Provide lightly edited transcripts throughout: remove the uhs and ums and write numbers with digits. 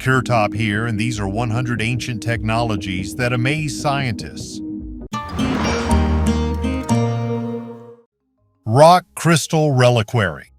KirTop here, and these are 100 ancient technologies that amaze scientists. Rock Crystal Reliquary.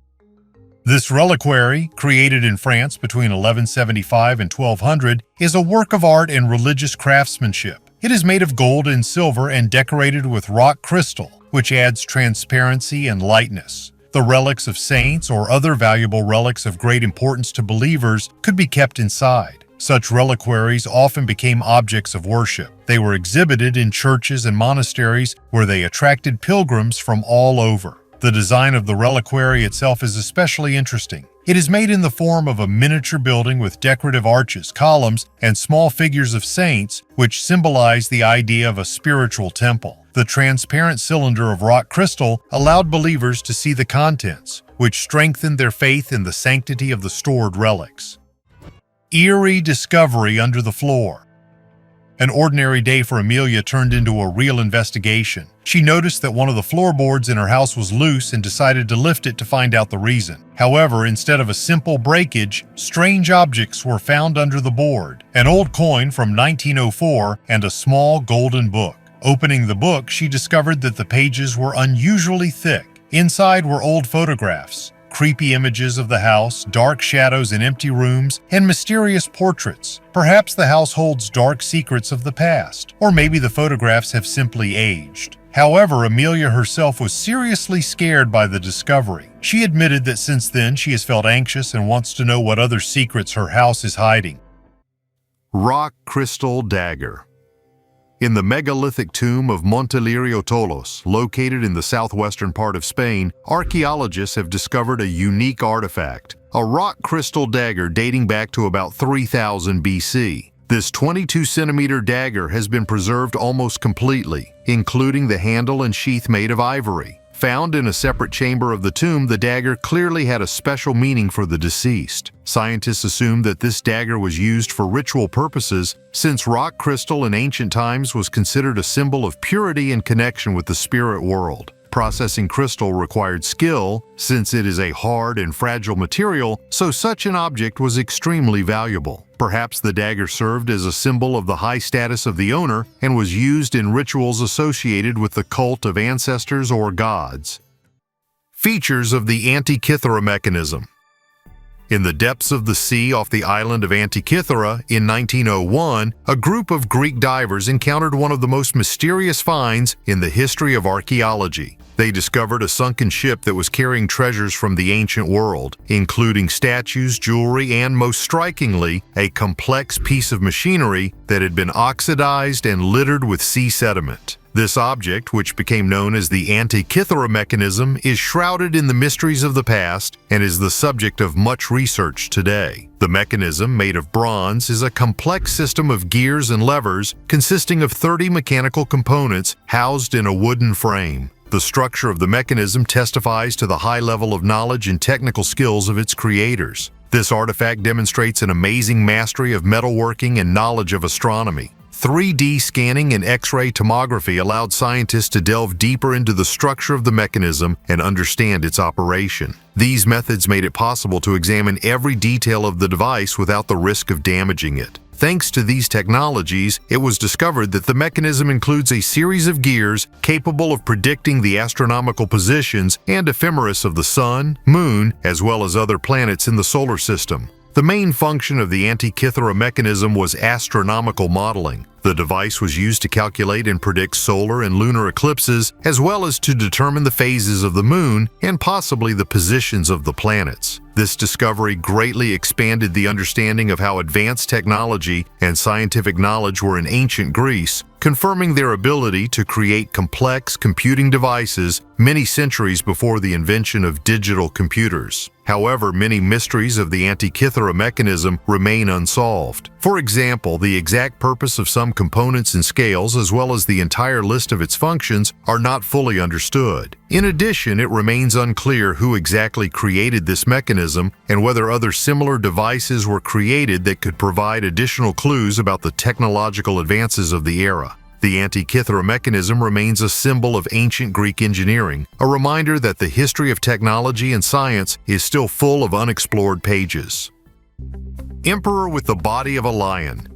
This reliquary, created in France between 1175 and 1200, is a work of art and religious craftsmanship. It is made of gold and silver and decorated with rock crystal, which adds transparency and lightness. The relics of saints or other valuable relics of great importance to believers could be kept inside. Such reliquaries often became objects of worship. They were exhibited in churches and monasteries where they attracted pilgrims from all over. The design of the reliquary itself is especially interesting. It is made in the form of a miniature building with decorative arches, columns, and small figures of saints, which symbolize the idea of a spiritual temple. The transparent cylinder of rock crystal allowed believers to see the contents, which strengthened their faith in the sanctity of the stored relics. Eerie discovery under the floor. An ordinary day for Amelia turned into a real investigation. She noticed that one of the floorboards in her house was loose and decided to lift it to find out the reason. However, instead of a simple breakage, strange objects were found under the board. An old coin from 1904 and a small golden book. Opening the book, she discovered that the pages were unusually thick. Inside were old photographs, creepy images of the house, dark shadows in empty rooms, and mysterious portraits. Perhaps the house holds dark secrets of the past, or maybe the photographs have simply aged. However, Amelia herself was seriously scared by the discovery. She admitted that since then she has felt anxious and wants to know what other secrets her house is hiding. Rock Crystal Dagger. In the megalithic tomb of Montelirio Tolos, located in the southwestern part of Spain, archaeologists have discovered a unique artifact, a rock crystal dagger dating back to about 3000 BC. This 22-centimeter dagger has been preserved almost completely, including the handle and sheath made of ivory. Found in a separate chamber of the tomb, the dagger clearly had a special meaning for the deceased. Scientists assume that this dagger was used for ritual purposes, since rock crystal in ancient times was considered a symbol of purity and connection with the spirit world. Processing crystal required skill, since it is a hard and fragile material, so such an object was extremely valuable. Perhaps the dagger served as a symbol of the high status of the owner and was used in rituals associated with the cult of ancestors or gods. Features of the Antikythera mechanism. In the depths of the sea off the island of Antikythera in 1901, a group of Greek divers encountered one of the most mysterious finds in the history of archaeology. They discovered a sunken ship that was carrying treasures from the ancient world, including statues, jewelry, and most strikingly, a complex piece of machinery that had been oxidized and littered with sea sediment. This object, which became known as the Antikythera mechanism, is shrouded in the mysteries of the past and is the subject of much research today. The mechanism, made of bronze, is a complex system of gears and levers consisting of 30 mechanical components housed in a wooden frame. The structure of the mechanism testifies to the high level of knowledge and technical skills of its creators. This artifact demonstrates an amazing mastery of metalworking and knowledge of astronomy. 3D scanning and X-ray tomography allowed scientists to delve deeper into the structure of the mechanism and understand its operation. These methods made it possible to examine every detail of the device without the risk of damaging it. Thanks to these technologies, it was discovered that the mechanism includes a series of gears capable of predicting the astronomical positions and ephemeris of the Sun, Moon, as well as other planets in the solar system. The main function of the Antikythera mechanism was astronomical modeling. The device was used to calculate and predict solar and lunar eclipses, as well as to determine the phases of the Moon and possibly the positions of the planets. This discovery greatly expanded the understanding of how advanced technology and scientific knowledge were in ancient Greece, confirming their ability to create complex computing devices many centuries before the invention of digital computers. However, many mysteries of the Antikythera mechanism remain unsolved. For example, the exact purpose of some components and scales, as well as the entire list of its functions, are not fully understood. In addition, it remains unclear who exactly created this mechanism and whether other similar devices were created that could provide additional clues about the technological advances of the era. The Antikythera mechanism remains a symbol of ancient Greek engineering, a reminder that the history of technology and science is still full of unexplored pages. Emperor with the body of a lion.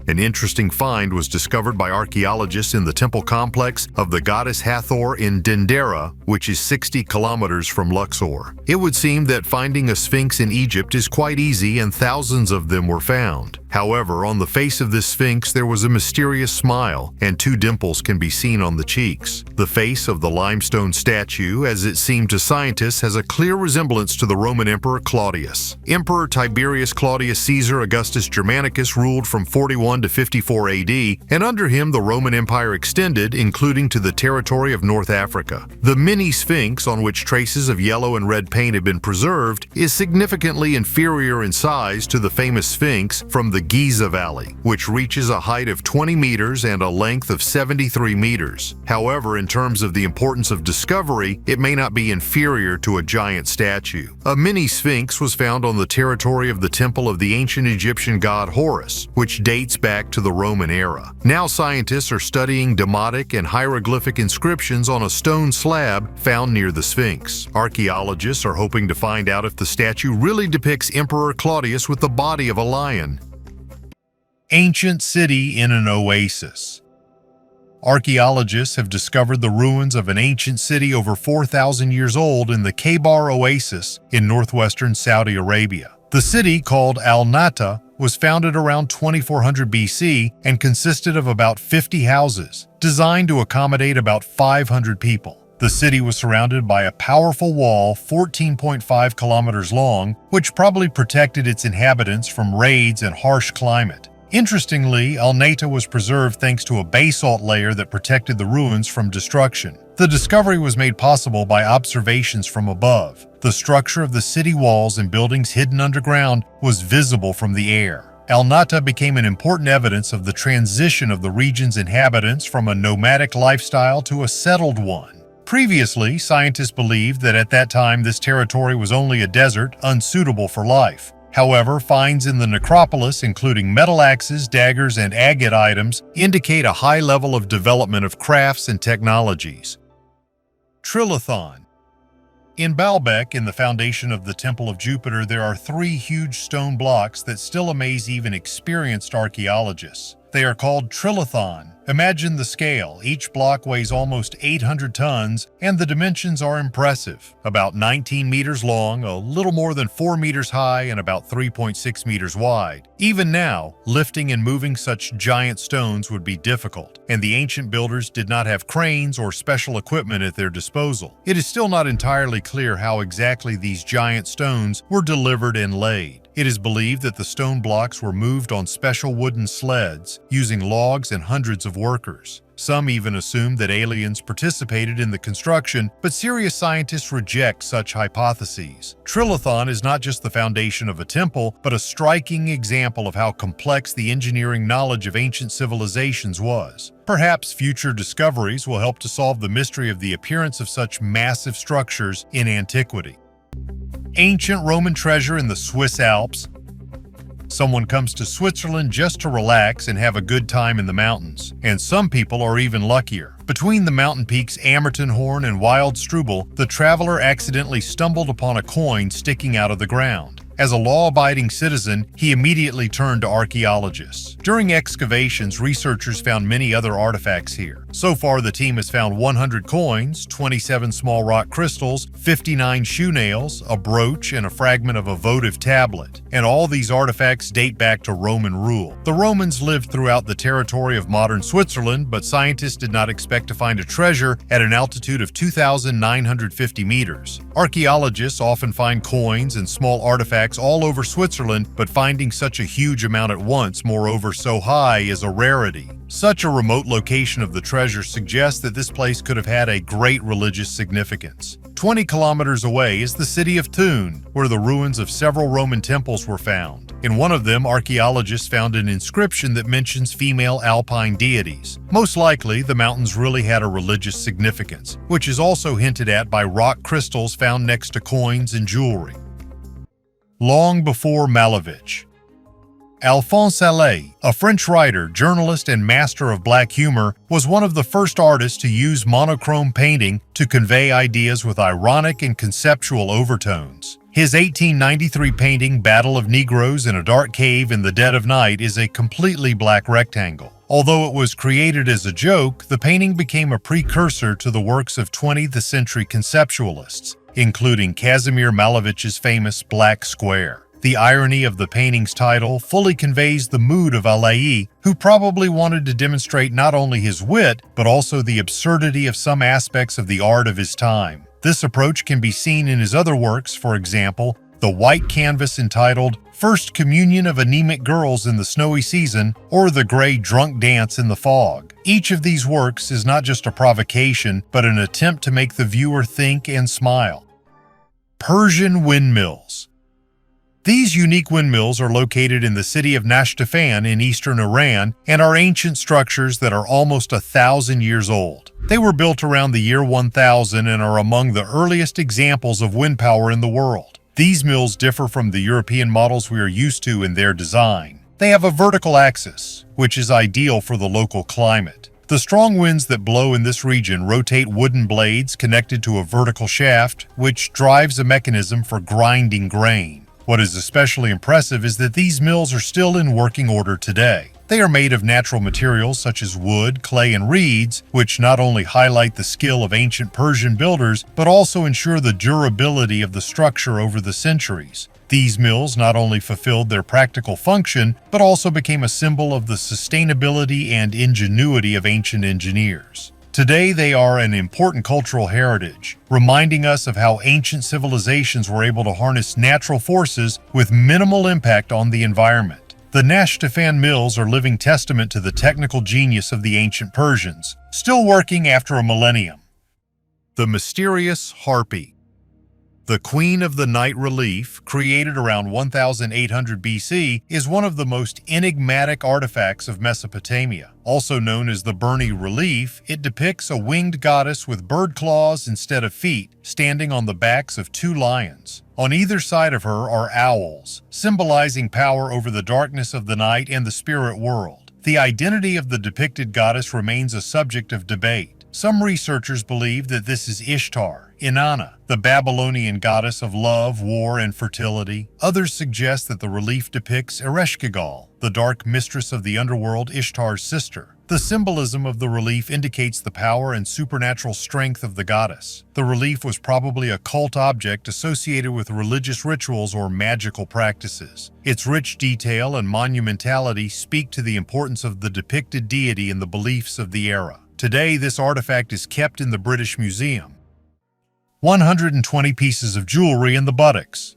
An interesting find was discovered by archaeologists in the temple complex of the goddess Hathor in Dendera, which is 60 kilometers from Luxor. It would seem that finding a sphinx in Egypt is quite easy, and thousands of them were found. However, on the face of this sphinx there was a mysterious smile, and 2 dimples can be seen on the cheeks. The face of the limestone statue, as it seemed to scientists, has a clear resemblance to the Roman Emperor Claudius. Emperor Tiberius Claudius Caesar Augustus Germanicus ruled from 41 to 54 AD, and under him the Roman Empire extended, including to the territory of North Africa. The mini sphinx, on which traces of yellow and red paint have been preserved, is significantly inferior in size to the famous sphinx from the Giza Valley, which reaches a height of 20 meters and a length of 73 meters. However, in terms of the importance of discovery, it may not be inferior to a giant statue. A mini sphinx was found on the territory of the temple of the ancient Egyptian god Horus, which dates back to the Roman era. Now scientists are studying demotic and hieroglyphic inscriptions on a stone slab found near the sphinx. Archaeologists are hoping to find out if the statue really depicts Emperor Claudius with the body of a lion. Ancient city in an oasis. Archaeologists have discovered the ruins of an ancient city over 4,000 years old in the Khaybar Oasis in northwestern Saudi Arabia. The city, called Al-Nata, was founded around 2400 BC and consisted of about 50 houses, designed to accommodate about 500 people. The city was surrounded by a powerful wall 14.5 kilometers long, which probably protected its inhabitants from raids and harsh climate. Interestingly, Al-Nata was preserved thanks to a basalt layer that protected the ruins from destruction. The discovery was made possible by observations from above. The structure of the city walls and buildings hidden underground was visible from the air. Al-Nata became an important evidence of the transition of the region's inhabitants from a nomadic lifestyle to a settled one. Previously, scientists believed that at that time this territory was only a desert, unsuitable for life. However, finds in the necropolis, including metal axes, daggers, and agate items, indicate a high level of development of crafts and technologies. Trilithon. In Baalbek, in the foundation of the Temple of Jupiter, there are 3 huge stone blocks that still amaze even experienced archaeologists. They are called trilithon. Imagine the scale. Each block weighs almost 800 tons, and the dimensions are impressive. About 19 meters long, a little more than 4 meters high, and about 3.6 meters wide. Even now, lifting and moving such giant stones would be difficult, and the ancient builders did not have cranes or special equipment at their disposal. It is still not entirely clear how exactly these giant stones were delivered and laid. It is believed that the stone blocks were moved on special wooden sleds, using logs and hundreds of workers. Some even assume that aliens participated in the construction, but serious scientists reject such hypotheses. Trilithon is not just the foundation of a temple, but a striking example of how complex the engineering knowledge of ancient civilizations was. Perhaps future discoveries will help to solve the mystery of the appearance of such massive structures in antiquity. Ancient Roman treasure in the Swiss Alps. Someone comes to Switzerland just to relax and have a good time in the mountains, and some people are even luckier. Between the mountain peaks Ammertenhorn and Wildstrubel, the traveler accidentally stumbled upon a coin sticking out of the ground. As a law-abiding citizen, he immediately turned to archaeologists. During excavations, researchers found many other artifacts here. So far, the team has found 100 coins, 27 small rock crystals, 59 shoe nails, a brooch, and a fragment of a votive tablet. And all these artifacts date back to Roman rule. The Romans lived throughout the territory of modern Switzerland, but scientists did not expect to find a treasure at an altitude of 2,950 meters. Archaeologists often find coins and small artifacts all over Switzerland, but finding such a huge amount at once, moreover so high, is a rarity. Such a remote location of the treasure suggests that this place could have had a great religious significance. 20 kilometers away is the city of Thun, where the ruins of several Roman temples were found. In one of them, archaeologists found an inscription that mentions female alpine deities. Most likely, the mountains really had a religious significance, which is also hinted at by rock crystals found next to coins and jewelry. Long before Malevich. Alphonse Allais, a French writer, journalist, and master of black humor, was one of the first artists to use monochrome painting to convey ideas with ironic and conceptual overtones. His 1893 painting Battle of Negroes in a Dark Cave in the Dead of Night is a completely black rectangle. Although it was created as a joke, the painting became a precursor to the works of 20th century conceptualists, including Kazimir Malevich's famous Black Square. The irony of the painting's title fully conveys the mood of Alaï, who probably wanted to demonstrate not only his wit, but also the absurdity of some aspects of the art of his time. This approach can be seen in his other works, for example, the white canvas entitled First Communion of Anemic Girls in the Snowy Season, or the gray drunk dance in the fog. Each of these works is not just a provocation, but an attempt to make the viewer think and smile. Persian windmills. These unique windmills are located in the city of Nashtafan in eastern Iran and are ancient structures that are almost 1,000 years old. They were built around the year 1000 and are among the earliest examples of wind power in the world. These mills differ from the European models we are used to in their design. They have a vertical axis, which is ideal for the local climate. The strong winds that blow in this region rotate wooden blades connected to a vertical shaft, which drives a mechanism for grinding grain. What is especially impressive is that these mills are still in working order today. They are made of natural materials such as wood, clay, and reeds, which not only highlight the skill of ancient Persian builders, but also ensure the durability of the structure over the centuries. These mills not only fulfilled their practical function, but also became a symbol of the sustainability and ingenuity of ancient engineers. Today, they are an important cultural heritage, reminding us of how ancient civilizations were able to harness natural forces with minimal impact on the environment. The Nashtafan mills are living testament to the technical genius of the ancient Persians, still working after a millennium. The mysterious harpy. The Queen of the Night relief, created around 1800 BC, is one of the most enigmatic artifacts of Mesopotamia. Also known as the Burney relief, it depicts a winged goddess with bird claws instead of feet, standing on the backs of two lions. On either side of her are owls, symbolizing power over the darkness of the night and the spirit world. The identity of the depicted goddess remains a subject of debate. Some researchers believe that this is Ishtar, Inanna, the Babylonian goddess of love, war, and fertility. Others suggest that the relief depicts Ereshkigal, the dark mistress of the underworld, Ishtar's sister. The symbolism of the relief indicates the power and supernatural strength of the goddess. The relief was probably a cult object associated with religious rituals or magical practices. Its rich detail and monumentality speak to the importance of the depicted deity in the beliefs of the era. Today, this artifact is kept in the British Museum. 120 pieces of jewelry in the buttocks.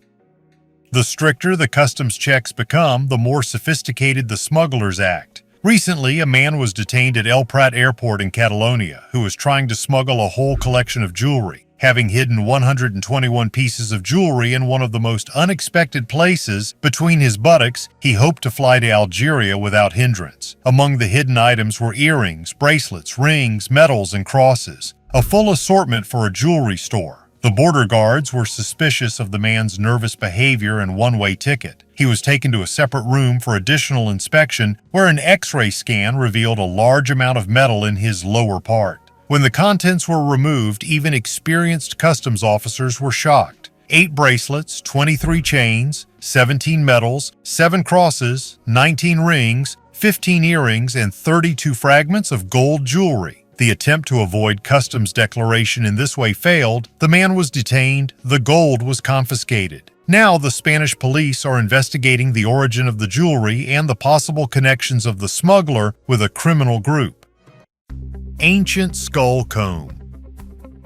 The stricter the customs checks become, the more sophisticated the smugglers act. Recently, a man was detained at El Prat Airport in Catalonia who was trying to smuggle a whole collection of jewelry. Having hidden 121 pieces of jewelry in one of the most unexpected places between his buttocks, he hoped to fly to Algeria without hindrance. Among the hidden items were earrings, bracelets, rings, medals, and crosses, a full assortment for a jewelry store. The border guards were suspicious of the man's nervous behavior and one-way ticket. He was taken to a separate room for additional inspection, where an X-ray scan revealed a large amount of metal in his lower part. When the contents were removed, even experienced customs officers were shocked. 8 bracelets, 23 chains, 17 medals, 7 crosses, 19 rings, 15 earrings, and 32 fragments of gold jewelry. The attempt to avoid customs declaration in this way failed. The man was detained. The gold was confiscated. Now the Spanish police are investigating the origin of the jewelry and the possible connections of the smuggler with a criminal group. Ancient skull comb.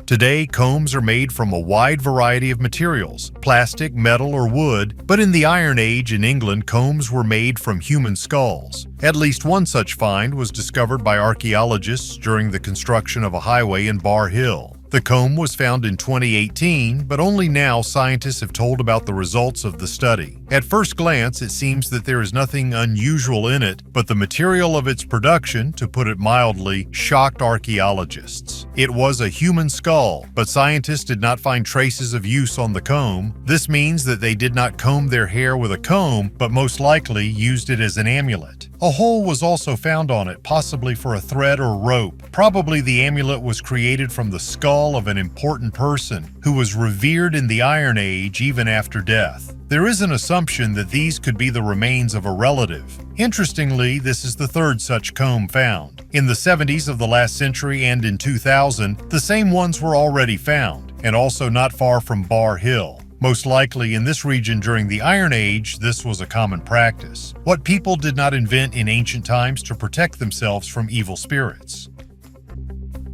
Today, combs are made from a wide variety of materials, plastic, metal, or wood, but in the Iron Age in England, combs were made from human skulls. At least one such find was discovered by archaeologists during the construction of a highway in Bar Hill. The comb was found in 2018, but only now scientists have told about the results of the study. At first glance, it seems that there is nothing unusual in it, but the material of its production, to put it mildly, shocked archaeologists. It was a human skull, but scientists did not find traces of use on the comb. This means that they did not comb their hair with a comb, but most likely used it as an amulet. A hole was also found on it, possibly for a thread or rope. Probably the amulet was created from the skull of an important person who was revered in the Iron Age even after death. There is an assumption that these could be the remains of a relative. Interestingly, this is the third such comb found. In the 70s of the last century and in 2000, the same ones were already found, and also not far from Bar Hill. Most likely in this region during the Iron Age, this was a common practice. What people did not invent in ancient times to protect themselves from evil spirits.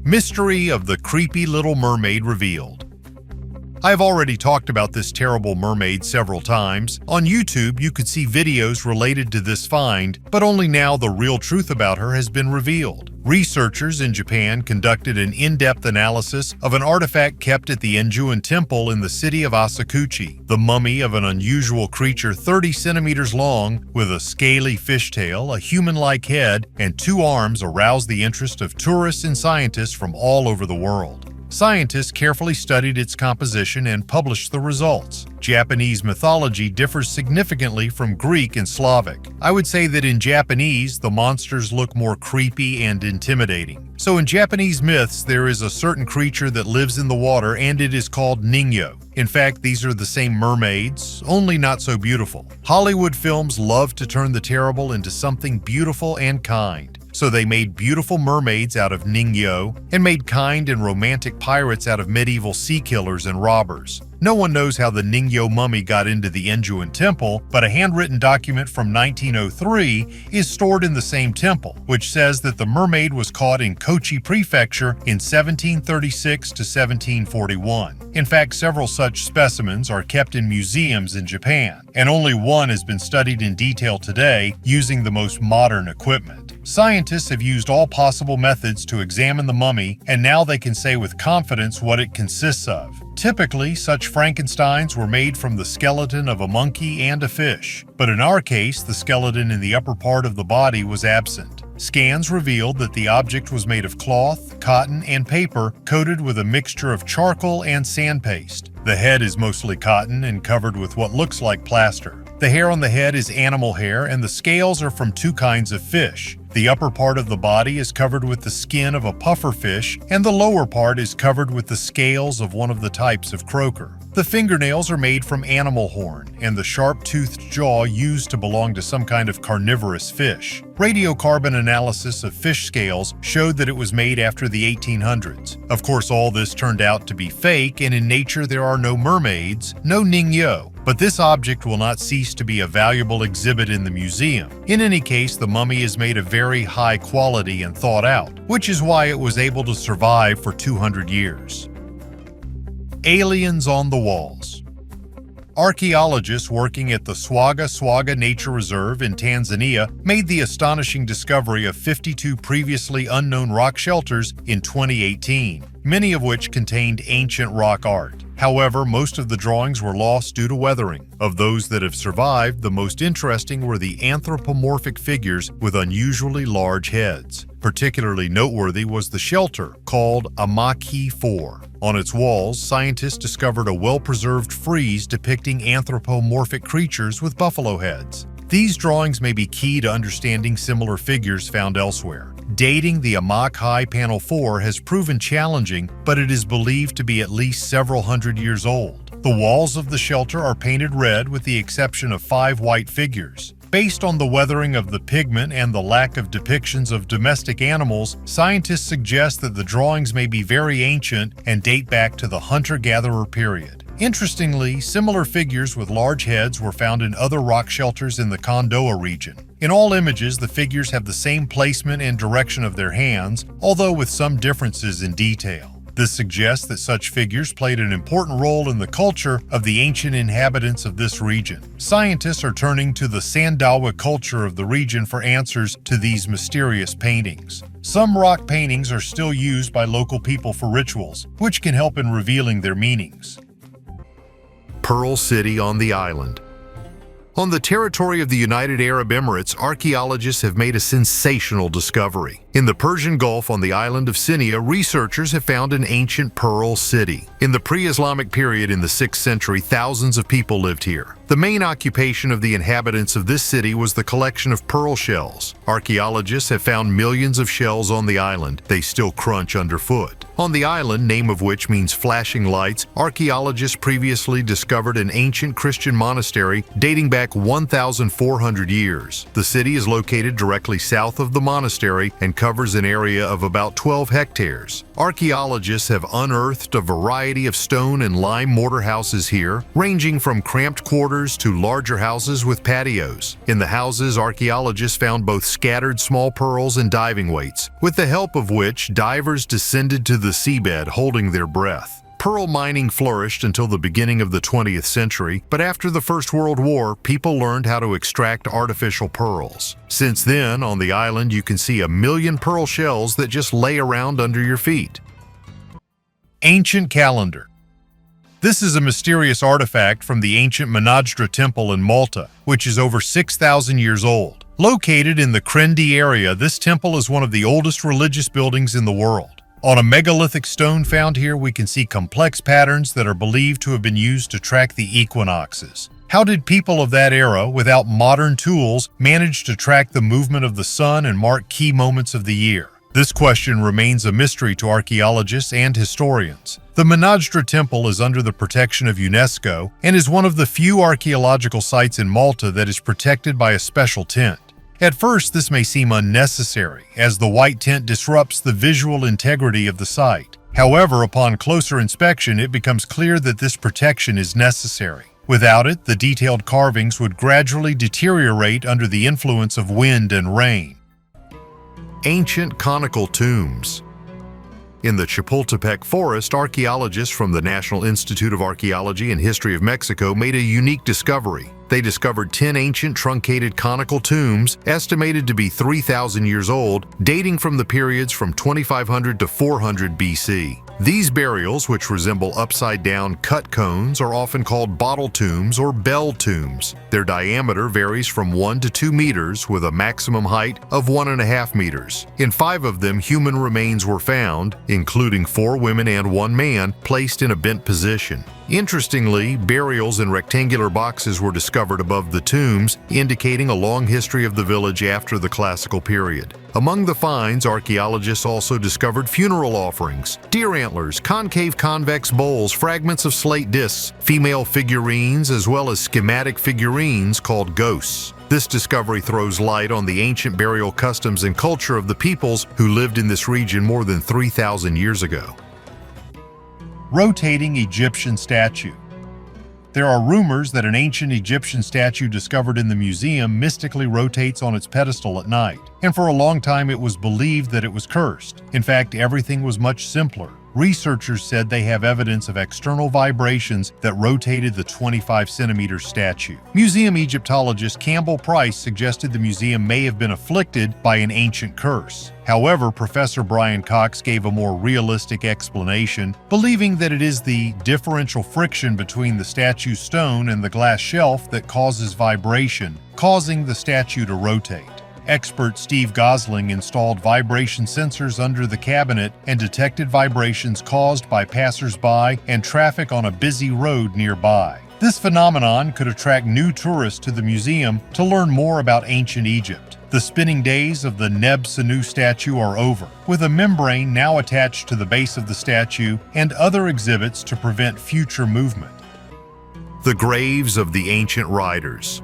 Mystery of the creepy little mermaid revealed. I've already talked about this terrible mermaid several times. On YouTube, you could see videos related to this find, but only now the real truth about her has been revealed. Researchers in Japan conducted an in-depth analysis of an artifact kept at the Enjuin Temple in the city of Asakuchi. The mummy of an unusual creature 30 centimeters long, with a scaly fishtail, a human-like head, and 2 arms aroused the interest of tourists and scientists from all over the world. Scientists carefully studied its composition and published the results. Japanese mythology differs significantly from Greek and Slavic. I would say that in Japanese, the monsters look more creepy and intimidating. So in Japanese myths, there is a certain creature that lives in the water and it is called Ningyo. In fact, these are the same mermaids, only not so beautiful. Hollywood films love to turn the terrible into something beautiful and kind. So they made beautiful mermaids out of Ningyo and made kind and romantic pirates out of medieval sea killers and robbers. No one knows how the Ningyo mummy got into the Enjuin Temple, but a handwritten document from 1903 is stored in the same temple, which says that the mermaid was caught in Kochi Prefecture in 1736 to 1741. In fact, several such specimens are kept in museums in Japan, and only one has been studied in detail today using the most modern equipment. Scientists have used all possible methods to examine the mummy, and now they can say with confidence what it consists of. Typically, such Frankensteins were made from the skeleton of a monkey and a fish, but in our case, the skeleton in the upper part of the body was absent. Scans revealed that the object was made of cloth, cotton, and paper coated with a mixture of charcoal and sandpaste. The head is mostly cotton and covered with what looks like plaster. The hair on the head is animal hair, and the scales are from 2 kinds of fish. The upper part of the body is covered with the skin of a puffer fish, and the lower part is covered with the scales of one of the types of croaker. The fingernails are made from animal horn, and the sharp-toothed jaw used to belong to some kind of carnivorous fish. Radiocarbon analysis of fish scales showed that it was made after the 1800s. Of course, all this turned out to be fake, and in nature there are no mermaids, no Ningyo. But this object will not cease to be a valuable exhibit in the museum. In any case, the mummy is made of very high quality and thought out, which is why it was able to survive for 200 years. Aliens on the walls. Archaeologists working at the Swaga Nature Reserve in Tanzania made the astonishing discovery of 52 previously unknown rock shelters in 2018, many of which contained ancient rock art. However, most of the drawings were lost due to weathering. Of those that have survived, the most interesting were the anthropomorphic figures with unusually large heads. Particularly noteworthy was the shelter, called Amaze 4. On its walls, scientists discovered a well-preserved frieze depicting anthropomorphic creatures with buffalo heads. These drawings may be key to understanding similar figures found elsewhere. Dating the Amaze Panel 4 has proven challenging, but it is believed to be at least several hundred years old. The walls of the shelter are painted red with the exception of 5 white figures. Based on the weathering of the pigment and the lack of depictions of domestic animals, scientists suggest that the drawings may be very ancient and date back to the hunter-gatherer period. Interestingly, similar figures with large heads were found in other rock shelters in the Kondoa region. In all images, the figures have the same placement and direction of their hands, although with some differences in detail. This suggests that such figures played an important role in the culture of the ancient inhabitants of this region. Scientists are turning to the Sandawa culture of the region for answers to these mysterious paintings. Some rock paintings are still used by local people for rituals, which can help in revealing their meanings. Pearl City on the island. On the territory of the United Arab Emirates, archaeologists have made a sensational discovery. In the Persian Gulf on the island of Sinia, researchers have found an ancient pearl city. In the pre-Islamic period in the 6th century, thousands of people lived here. The main occupation of the inhabitants of this city was the collection of pearl shells. Archaeologists have found millions of shells on the island. They still crunch underfoot. On the island, name of which means flashing lights, archaeologists previously discovered an ancient Christian monastery dating back 1,400 years. The city is located directly south of the monastery and covers an area of about 12 hectares. Archaeologists have unearthed a variety of stone and lime mortar houses here, ranging from cramped quarters to larger houses with patios. In the houses, archaeologists found both scattered small pearls and diving weights, with the help of which divers descended to the seabed holding their breath. Pearl mining flourished until the beginning of the 20th century, but after the First World War, people learned how to extract artificial pearls. Since then, on the island, you can see 1 million pearl shells that just lay around under your feet. Ancient calendar. This is a mysterious artifact from the ancient Menadra temple in Malta, which is over 6,000 years old. Located in the Krendi area, this temple is one of the oldest religious buildings in the world. On a megalithic stone found here, we can see complex patterns that are believed to have been used to track the equinoxes. How did people of that era, without modern tools, manage to track the movement of the sun and mark key moments of the year? This question remains a mystery to archaeologists and historians. The Menadra Temple is under the protection of UNESCO and is one of the few archaeological sites in Malta that is protected by a special tent. At first, this may seem unnecessary, as the white tent disrupts the visual integrity of the site. However, upon closer inspection, it becomes clear that this protection is necessary. Without it, the detailed carvings would gradually deteriorate under the influence of wind and rain. Ancient conical tombs. In the Chapultepec forest, archaeologists from the National Institute of Archaeology and History of Mexico made a unique discovery. They discovered 10 ancient truncated conical tombs, estimated to be 3,000 years old, dating from the periods from 2500 to 400 BC. These burials, which resemble upside-down cut cones, are often called bottle tombs or bell tombs. Their diameter varies from 1 to 2 meters, with a maximum height of 1.5 meters. In 5 of them, human remains were found, including 4 women and 1 man, placed in a bent position. Interestingly, burials in rectangular boxes were discovered above the tombs, indicating a long history of the village after the classical period. Among the finds, archaeologists also discovered funeral offerings, deer antlers, concave convex bowls, fragments of slate discs, female figurines, as well as schematic figurines called ghosts. This discovery throws light on the ancient burial customs and culture of the peoples who lived in this region more than 3,000 years ago. Rotating Egyptian statue. There are rumors that an ancient Egyptian statue discovered in the museum mystically rotates on its pedestal at night, and for a long time it was believed that it was cursed. In fact, everything was much simpler. Researchers said they have evidence of external vibrations that rotated the 25-centimeter statue. Museum Egyptologist Campbell Price suggested the museum may have been afflicted by an ancient curse. However, Professor Brian Cox gave a more realistic explanation, believing that it is the differential friction between the statue's stone and the glass shelf that causes vibration, causing the statue to rotate. Expert Steve Gosling installed vibration sensors under the cabinet and detected vibrations caused by passers-by and traffic on a busy road nearby. This phenomenon could attract new tourists to the museum to learn more about ancient Egypt. The spinning days of the Neb Senu statue are over, with a membrane now attached to the base of the statue and other exhibits to prevent future movement. The graves of the ancient riders.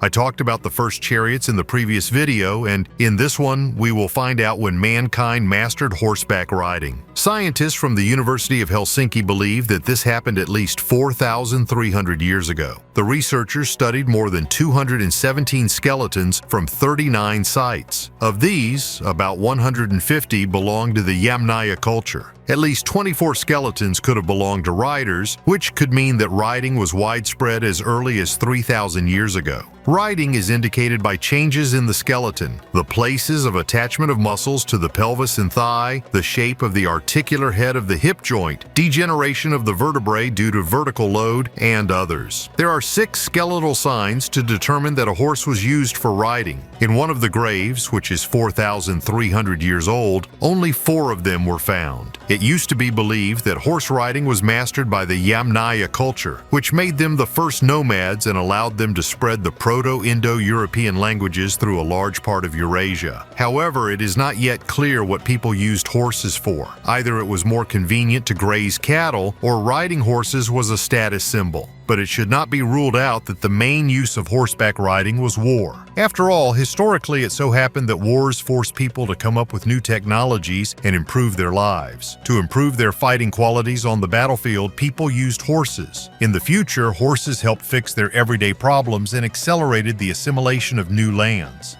I talked about the first chariots in the previous video, and in this one, we will find out when mankind mastered horseback riding. Scientists from the University of Helsinki believe that this happened at least 4,300 years ago. The researchers studied more than 217 skeletons from 39 sites. Of these, about 150 belong to the Yamnaya culture. At least 24 skeletons could have belonged to riders, which could mean that riding was widespread as early as 3,000 years ago. Riding is indicated by changes in the skeleton, the places of attachment of muscles to the pelvis and thigh, the shape of the articular head of the hip joint, degeneration of the vertebrae due to vertical load, and others. There are 6 skeletal signs to determine that a horse was used for riding. In one of the graves, which is 4,300 years old, only 4 of them were found. It used to be believed that horse riding was mastered by the Yamnaya culture, which made them the first nomads and allowed them to spread the Proto-Indo-European languages through a large part of Eurasia. However, it is not yet clear what people used horses for. Either it was more convenient to graze cattle, or riding horses was a status symbol. But it should not be ruled out that the main use of horseback riding was war. After all, historically it so happened that wars forced people to come up with new technologies and improve their lives. To improve their fighting qualities on the battlefield, people used horses. In the future, horses helped fix their everyday problems and accelerated the assimilation of new lands.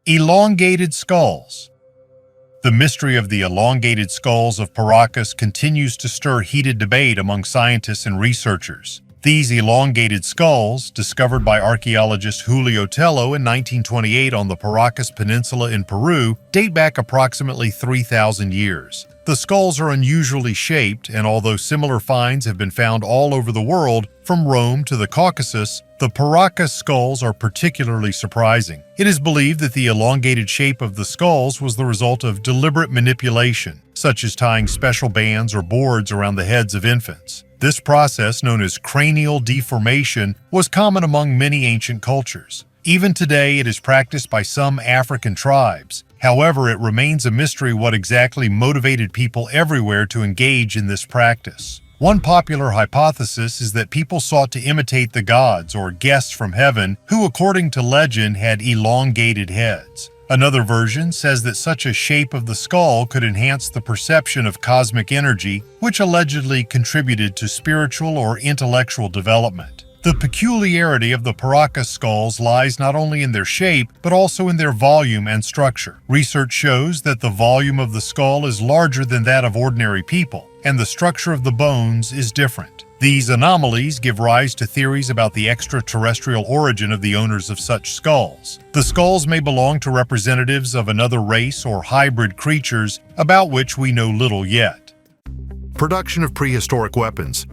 Elongated skulls. The mystery of the elongated skulls of Paracas continues to stir heated debate among scientists and researchers. These elongated skulls, discovered by archaeologist Julio Tello in 1928 on the Paracas Peninsula in Peru, date back approximately 3,000 years. The skulls are unusually shaped, and although similar finds have been found all over the world, from Rome to the Caucasus, the Paracas skulls are particularly surprising. It is believed that the elongated shape of the skulls was the result of deliberate manipulation, such as tying special bands or boards around the heads of infants. This process, known as cranial deformation, was common among many ancient cultures. Even today, it is practiced by some African tribes. However, it remains a mystery what exactly motivated people everywhere to engage in this practice. One popular hypothesis is that people sought to imitate the gods or guests from heaven who, according to legend, had elongated heads. Another version says that such a shape of the skull could enhance the perception of cosmic energy, which allegedly contributed to spiritual or intellectual development. The peculiarity of the Paracas skulls lies not only in their shape, but also in their volume and structure. Research shows that the volume of the skull is larger than that of ordinary people, and the structure of the bones is different. These anomalies give rise to theories about the extraterrestrial origin of the owners of such skulls. The skulls may belong to representatives of another race or hybrid creatures about which we know little yet. Production of prehistoric weapons.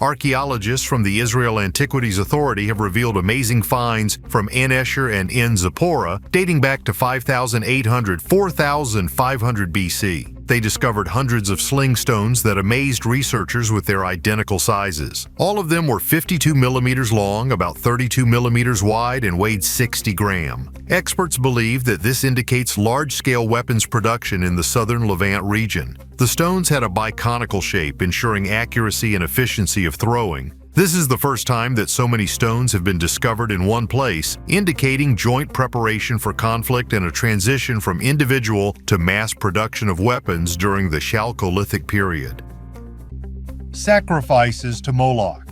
Archaeologists from the Israel Antiquities Authority have revealed amazing finds from En Esher and En Zipporah dating back to 5,500 BC. They discovered hundreds of sling stones that amazed researchers with their identical sizes. All of them were 52 millimeters long, about 32 millimeters wide, and weighed 60 grams. Experts believe that this indicates large-scale weapons production in the southern Levant region. The stones had a biconical shape, ensuring accuracy and efficiency of throwing. This is the first time that so many stones have been discovered in one place, indicating joint preparation for conflict and a transition from individual to mass production of weapons during the Chalcolithic period. Sacrifices to Moloch.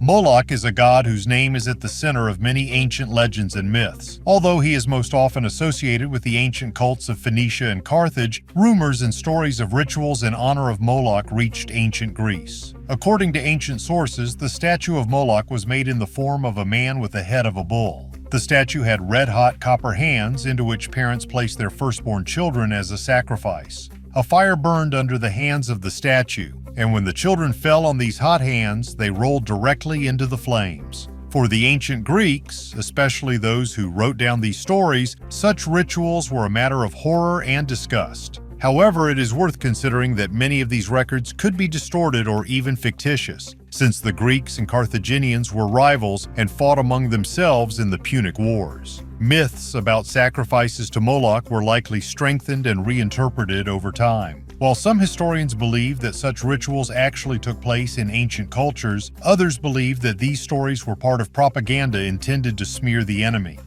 Moloch is a god whose name is at the center of many ancient legends and myths. Although he is most often associated with the ancient cults of Phoenicia and Carthage, rumors and stories of rituals in honor of Moloch reached ancient Greece. According to ancient sources, the statue of Moloch was made in the form of a man with the head of a bull. The statue had red-hot copper hands into which parents placed their firstborn children as a sacrifice. A fire burned under the hands of the statue, and when the children fell on these hot hands, they rolled directly into the flames. For the ancient Greeks, especially those who wrote down these stories, such rituals were a matter of horror and disgust. However, it is worth considering that many of these records could be distorted or even fictitious, since the Greeks and Carthaginians were rivals and fought among themselves in the Punic Wars. Myths about sacrifices to Moloch were likely strengthened and reinterpreted over time. While some historians believe that such rituals actually took place in ancient cultures, others believe that these stories were part of propaganda intended to smear the enemy.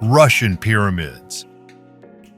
Russian pyramids.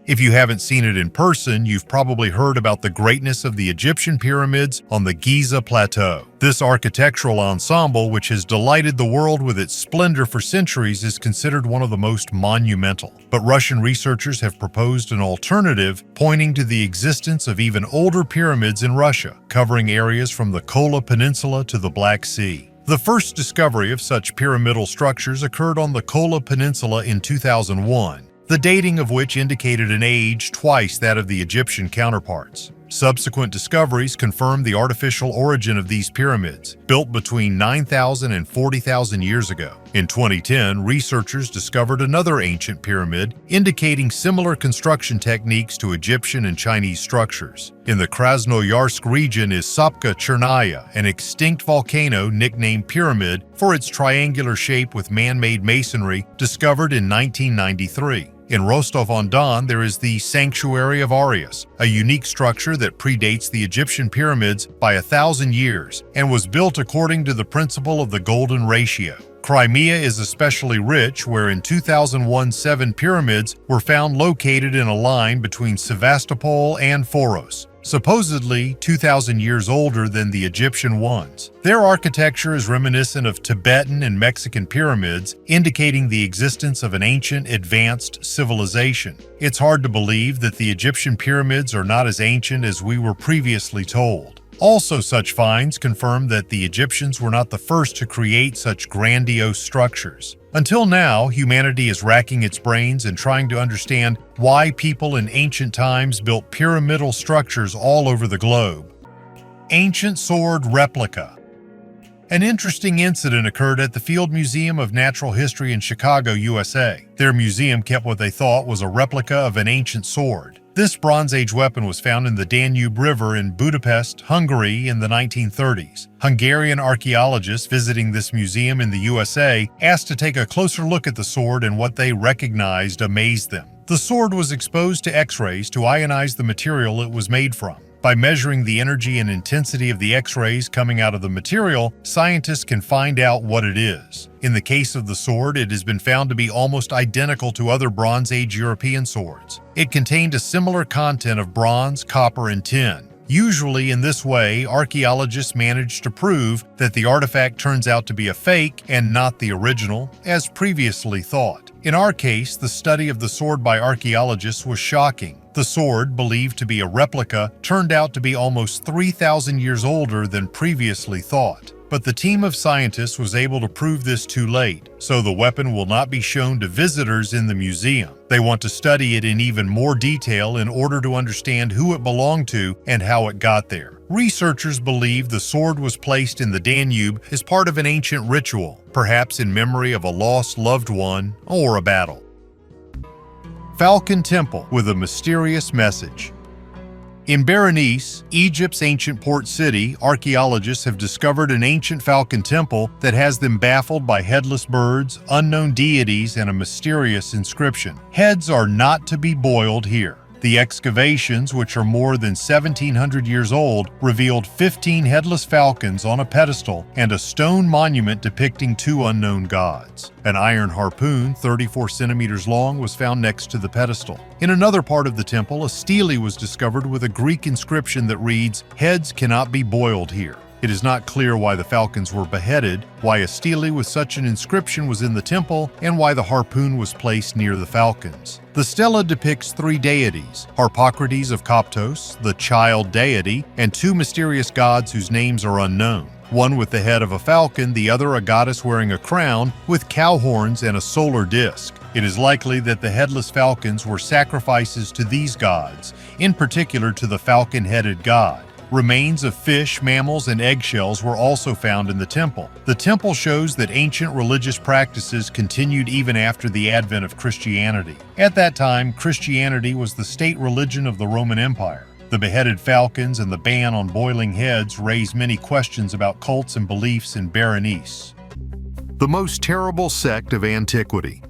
If you haven't seen it in person, you've probably heard about the greatness of the Egyptian pyramids on the Giza Plateau. This architectural ensemble, which has delighted the world with its splendor for centuries, is considered one of the most monumental. But Russian researchers have proposed an alternative, pointing to the existence of even older pyramids in Russia, covering areas from the Kola Peninsula to the Black Sea. The first discovery of such pyramidal structures occurred on the Kola Peninsula in 2001. the dating of which indicated an age twice that of the Egyptian counterparts. Subsequent discoveries confirmed the artificial origin of these pyramids, built between 9,000 and 40,000 years ago. In 2010, researchers discovered another ancient pyramid, indicating similar construction techniques to Egyptian and Chinese structures. In the Krasnoyarsk region is Sopka Chernaya, an extinct volcano nicknamed Pyramid for its triangular shape with man-made masonry, discovered in 1993. In Rostov-on-Don, there is the Sanctuary of Arius, a unique structure that predates the Egyptian pyramids by 1,000 years and was built according to the principle of the golden ratio. Crimea is especially rich, where in 2001 7 pyramids were found located in a line between Sevastopol and Foros, supposedly 2,000 years older than the Egyptian ones. Their architecture is reminiscent of Tibetan and Mexican pyramids, indicating the existence of an ancient, advanced civilization. It's hard to believe that the Egyptian pyramids are not as ancient as we were previously told. Also, such finds confirm that the Egyptians were not the first to create such grandiose structures. Until now, humanity is racking its brains and trying to understand why people in ancient times built pyramidal structures all over the globe. Ancient sword replica. An interesting incident occurred at the Field Museum of Natural History in Chicago, USA. Their museum kept what they thought was a replica of an ancient sword. This Bronze Age weapon was found in the Danube River in Budapest, Hungary in the 1930s. Hungarian archaeologists visiting this museum in the USA asked to take a closer look at the sword, and what they recognized amazed them. The sword was exposed to X-rays to ionize the material it was made from. By measuring the energy and intensity of the X-rays coming out of the material, scientists can find out what it is. In the case of the sword, it has been found to be almost identical to other Bronze Age European swords. It contained a similar content of bronze, copper, and tin. Usually, in this way, archaeologists manage to prove that the artifact turns out to be a fake and not the original, as previously thought. In our case, the study of the sword by archaeologists was shocking. The sword, believed to be a replica, turned out to be almost 3,000 years older than previously thought. But the team of scientists was able to prove this too late, so the weapon will not be shown to visitors in the museum. They want to study it in even more detail in order to understand who it belonged to and how it got there. Researchers believe the sword was placed in the Danube as part of an ancient ritual, perhaps in memory of a lost loved one or a battle. Falcon Temple with a mysterious message. In Berenice, Egypt's ancient port city, archaeologists have discovered an ancient falcon temple that has them baffled by headless birds, unknown deities, and a mysterious inscription. Heads are not to be boiled here. The excavations, which are more than 1,700 years old, revealed 15 headless falcons on a pedestal and a stone monument depicting 2 unknown gods. An iron harpoon, 34 centimeters long, was found next to the pedestal. In another part of the temple, a stele was discovered with a Greek inscription that reads, "Heads cannot be boiled here." It is not clear why the falcons were beheaded, why a stele with such an inscription was in the temple, and why the harpoon was placed near the falcons. The stela depicts 3 deities, Harpocrates of Coptos, the child deity, and 2 mysterious gods whose names are unknown. One with the head of a falcon, the other a goddess wearing a crown with cow horns and a solar disk. It is likely that the headless falcons were sacrifices to these gods, in particular to the falcon-headed god. Remains of fish, mammals, and eggshells were also found in the temple. The temple shows that ancient religious practices continued even after the advent of Christianity. At that time, Christianity was the state religion of the Roman Empire. The beheaded falcons and the ban on boiling heads raise many questions about cults and beliefs in Berenice. The most terrible sect of antiquity.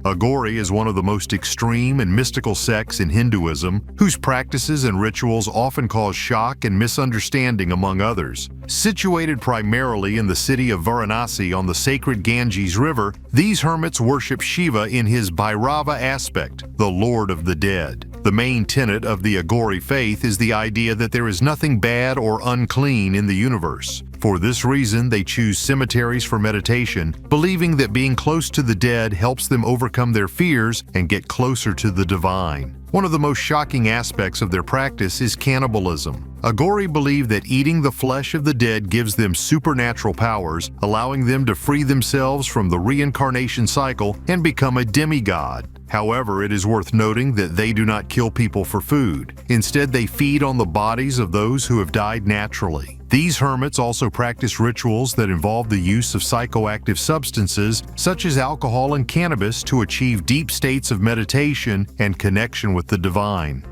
Agori is one of the most extreme and mystical sects in Hinduism, whose practices and rituals often cause shock and misunderstanding among others. Situated primarily in the city of Varanasi on the sacred Ganges River, these hermits worship Shiva in his Bhairava aspect, the Lord of the Dead. The main tenet of the Agori faith is the idea that there is nothing bad or unclean in the universe. For this reason, they choose cemeteries for meditation, believing that being close to the dead helps them overcome their fears and get closer to the divine. One of the most shocking aspects of their practice is cannibalism. Agori believe that eating the flesh of the dead gives them supernatural powers, allowing them to free themselves from the reincarnation cycle and become a demigod. However, it is worth noting that they do not kill people for food. Instead, they feed on the bodies of those who have died naturally. These hermits also practice rituals that involve the use of psychoactive substances such as alcohol and cannabis to achieve deep states of meditation and connection with the divine.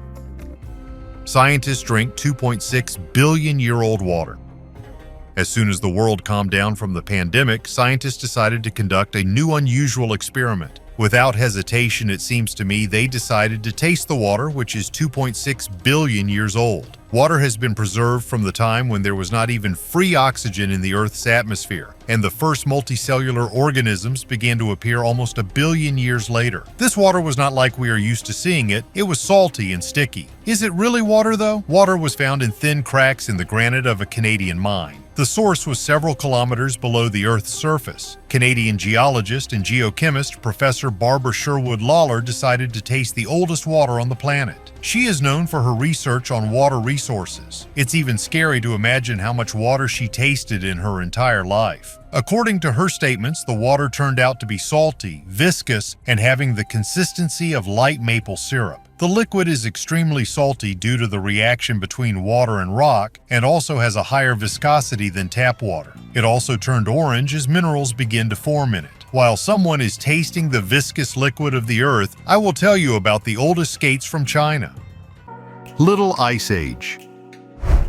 Scientists drink 2.6 billion-year-old water. As soon as the world calmed down from the pandemic, scientists decided to conduct a new unusual experiment. Without hesitation, it seems to me, they decided to taste the water, which is 2.6 billion years old. Water has been preserved from the time when there was not even free oxygen in the Earth's atmosphere, and the first multicellular organisms began to appear almost a billion years later. This water was not like we are used to seeing it. It was salty and sticky. Is it really water, though? Water was found in thin cracks in the granite of a Canadian mine. The source was several kilometers below the Earth's surface. Canadian geologist and geochemist Professor Barbara Sherwood Lawler decided to taste the oldest water on the planet. She is known for her research on water resources. It's even scary to imagine how much water she tasted in her entire life. According to her statements, the water turned out to be salty, viscous, and having the consistency of light maple syrup. The liquid is extremely salty due to the reaction between water and rock, and also has a higher viscosity than tap water. It also turned orange as minerals begin to form in it. While someone is tasting the viscous liquid of the earth, I will tell you about the oldest skates from China. Little Ice Age.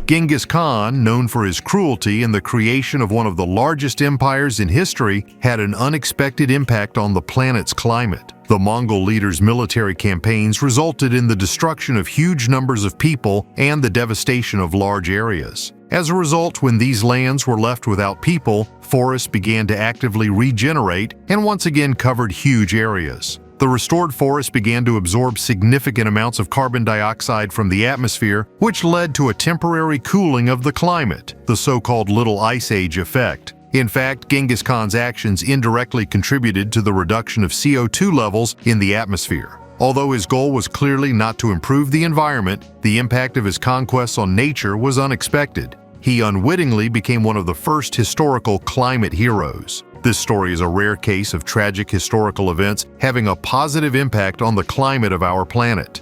Genghis Khan, known for his cruelty and the creation of one of the largest empires in history, had an unexpected impact on the planet's climate. The Mongol leader's military campaigns resulted in the destruction of huge numbers of people and the devastation of large areas. As a result, when these lands were left without people, forests began to actively regenerate and once again covered huge areas. The restored forest began to absorb significant amounts of carbon dioxide from the atmosphere, which led to a temporary cooling of the climate, the so-called Little Ice Age effect. In fact, Genghis Khan's actions indirectly contributed to the reduction of CO2 levels in the atmosphere. Although his goal was clearly not to improve the environment, the impact of his conquests on nature was unexpected. He unwittingly became one of the first historical climate heroes. This story is a rare case of tragic historical events having a positive impact on the climate of our planet.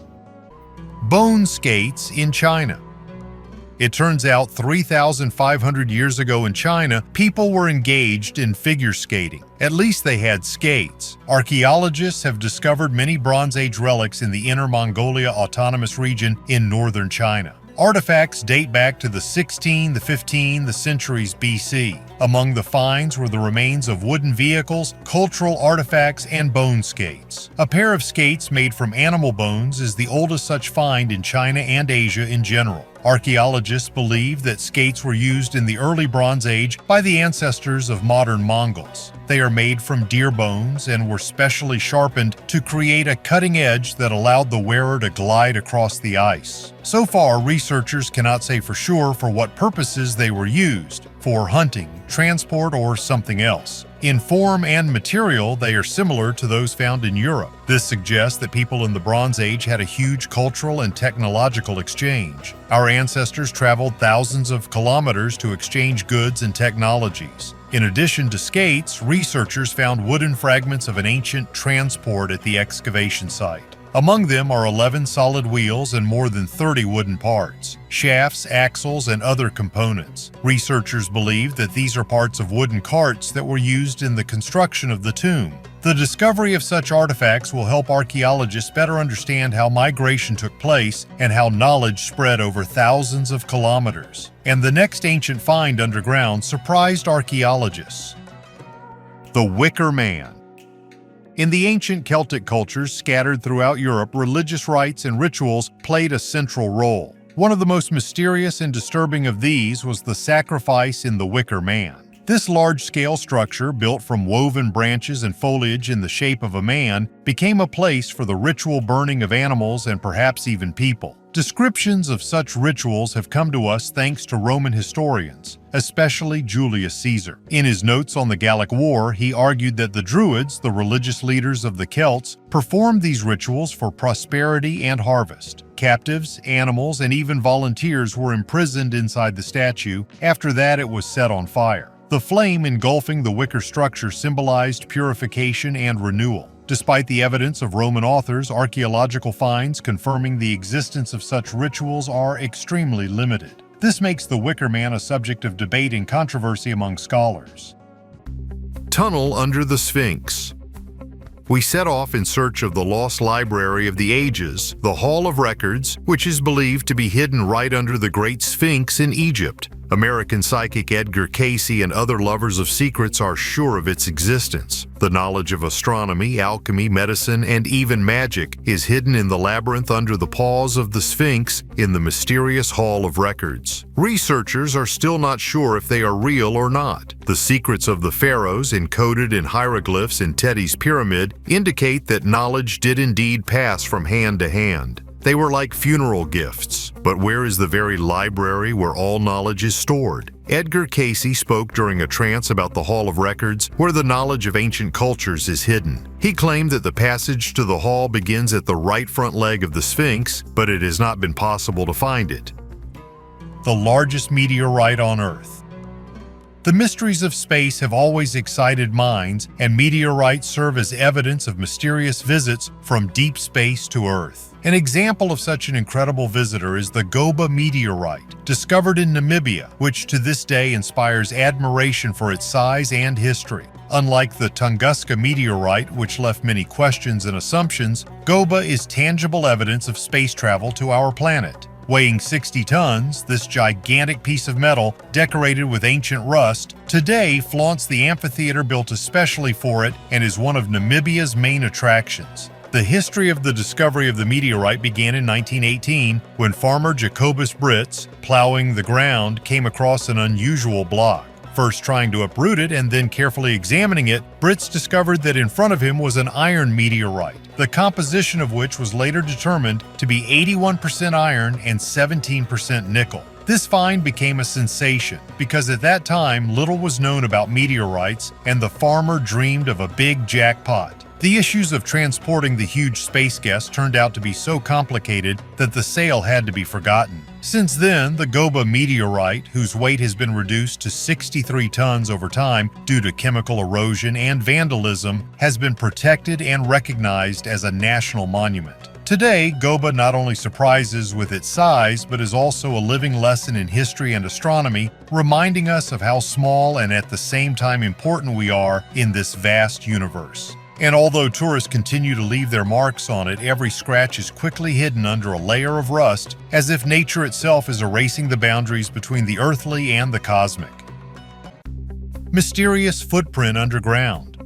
Bone skates in China. It turns out 3,500 years ago in China, people were engaged in figure skating. At least they had skates. Archaeologists have discovered many Bronze Age relics in the Inner Mongolia Autonomous Region in northern China. Artifacts date back to the 16th, the 15th, the centuries BC. Among the finds were the remains of wooden vehicles, cultural artifacts, and bone skates. A pair of skates made from animal bones is the oldest such find in China and Asia in general. Archaeologists believe that skates were used in the early Bronze Age by the ancestors of modern Mongols. They are made from deer bones and were specially sharpened to create a cutting edge that allowed the wearer to glide across the ice. So far, researchers cannot say for sure for what purposes they were used, for hunting, transport, or something else. In form and material, they are similar to those found in Europe. This suggests that people in the Bronze Age had a huge cultural and technological exchange. Our ancestors traveled thousands of kilometers to exchange goods and technologies. In addition to skates, researchers found wooden fragments of an ancient transport at the excavation site. Among them are 11 solid wheels and more than 30 wooden parts, shafts, axles, and other components. Researchers believe that these are parts of wooden carts that were used in the construction of the tomb. The discovery of such artifacts will help archaeologists better understand how migration took place and how knowledge spread over thousands of kilometers. And the next ancient find underground surprised archaeologists. The Wicker Man. In the ancient Celtic cultures scattered throughout Europe, religious rites and rituals played a central role. One of the most mysterious and disturbing of these was the sacrifice in the Wicker Man. This large-scale structure, built from woven branches and foliage in the shape of a man, became a place for the ritual burning of animals and perhaps even people. Descriptions of such rituals have come to us thanks to Roman historians, especially Julius Caesar. In his notes on the Gallic War, he argued that the Druids, the religious leaders of the Celts, performed these rituals for prosperity and harvest. Captives, animals, and even volunteers were imprisoned inside the statue. After that, it was set on fire. The flame engulfing the wicker structure symbolized purification and renewal. Despite the evidence of Roman authors, archaeological finds confirming the existence of such rituals are extremely limited. This makes the Wicker Man a subject of debate and controversy among scholars. Tunnel under the Sphinx. We set off in search of the lost library of the ages, the Hall of Records, which is believed to be hidden right under the Great Sphinx in Egypt. American psychic Edgar Cayce and other lovers of secrets are sure of its existence. The knowledge of astronomy, alchemy, medicine, and even magic is hidden in the labyrinth under the paws of the Sphinx in the mysterious Hall of Records. Researchers are still not sure if they are real or not. The secrets of the pharaohs, encoded in hieroglyphs in Teti's pyramid, indicate that knowledge did indeed pass from hand to hand. They were like funeral gifts. But where is the very library where all knowledge is stored? Edgar Cayce spoke during a trance about the Hall of Records, where the knowledge of ancient cultures is hidden. He claimed that the passage to the hall begins at the right front leg of the Sphinx, but it has not been possible to find it. The largest meteorite on Earth. The mysteries of space have always excited minds, and meteorites serve as evidence of mysterious visits from deep space to Earth. An example of such an incredible visitor is the Goba meteorite, discovered in Namibia, which to this day inspires admiration for its size and history. Unlike the Tunguska meteorite, which left many questions and assumptions, Goba is tangible evidence of space travel to our planet. Weighing 60 tons, this gigantic piece of metal, decorated with ancient rust, today flaunts the amphitheater built especially for it and is one of Namibia's main attractions. The history of the discovery of the meteorite began in 1918 when farmer Jacobus Brits, plowing the ground, came across an unusual block. First trying to uproot it and then carefully examining it, Brits discovered that in front of him was an iron meteorite, the composition of which was later determined to be 81% iron and 17% nickel. This find became a sensation because at that time little was known about meteorites and the farmer dreamed of a big jackpot. The issues of transporting the huge space guest turned out to be so complicated that the sale had to be forgotten. Since then, the Goba meteorite, whose weight has been reduced to 63 tons over time due to chemical erosion and vandalism, has been protected and recognized as a national monument. Today, Goba not only surprises with its size, but is also a living lesson in history and astronomy, reminding us of how small and at the same time important we are in this vast universe. And although tourists continue to leave their marks on it, every scratch is quickly hidden under a layer of rust, as if nature itself is erasing the boundaries between the earthly and the cosmic. Mysterious footprint underground.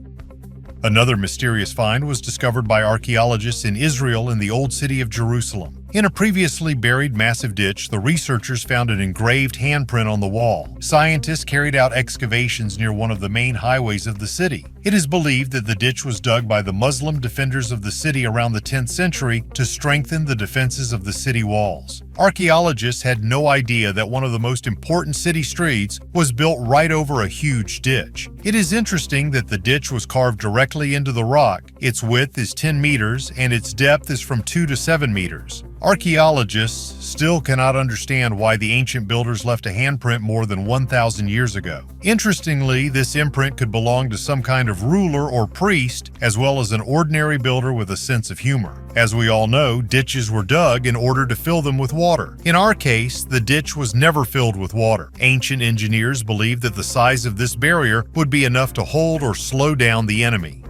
Another mysterious find was discovered by archaeologists in Israel in the Old City of Jerusalem. In a previously buried massive ditch, the researchers found an engraved handprint on the wall. Scientists carried out excavations near one of the main highways of the city. It is believed that the ditch was dug by the Muslim defenders of the city around the 10th century to strengthen the defenses of the city walls. Archaeologists had no idea that one of the most important city streets was built right over a huge ditch. It is interesting that the ditch was carved directly into the rock. Its width is 10 meters and its depth is from 2 to 7 meters. Archaeologists still cannot understand why the ancient builders left a handprint more than 1,000 years ago. Interestingly, this imprint could belong to some kind of ruler or priest, as well as an ordinary builder with a sense of humor. As we all know, ditches were dug in order to fill them with water. In our case, the ditch was never filled with water. Ancient engineers believed that the size of this barrier would be enough to hold or slow down the enemy.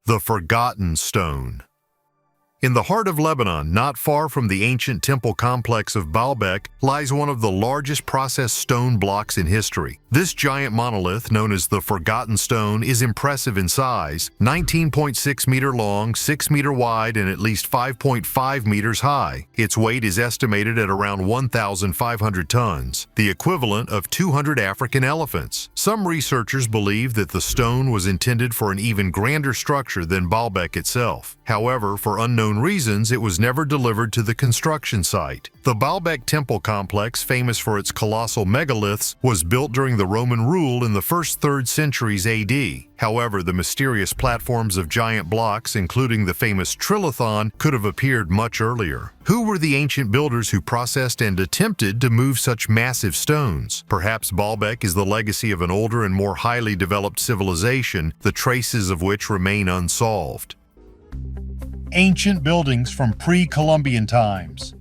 The Forgotten Stone. In the heart of Lebanon, not far from the ancient temple complex of Baalbek, lies one of the largest processed stone blocks in history. This giant monolith, known as the Forgotten Stone, is impressive in size, 19.6 meter long, 6 meter wide, and at least 5.5 meters high. Its weight is estimated at around 1,500 tons, the equivalent of 200 African elephants. Some researchers believe that the stone was intended for an even grander structure than Baalbek itself. However, for unknown reasons, it was never delivered to the construction site. The Baalbek temple complex, famous for its colossal megaliths, was built during the Roman rule in the first 3rd centuries AD. However, the mysterious platforms of giant blocks, including the famous trilithon, could have appeared much earlier. Who were the ancient builders who processed and attempted to move such massive stones? Perhaps Baalbek is the legacy of an older and more highly developed civilization, the traces of which remain unsolved. Ancient buildings from pre-Columbian times.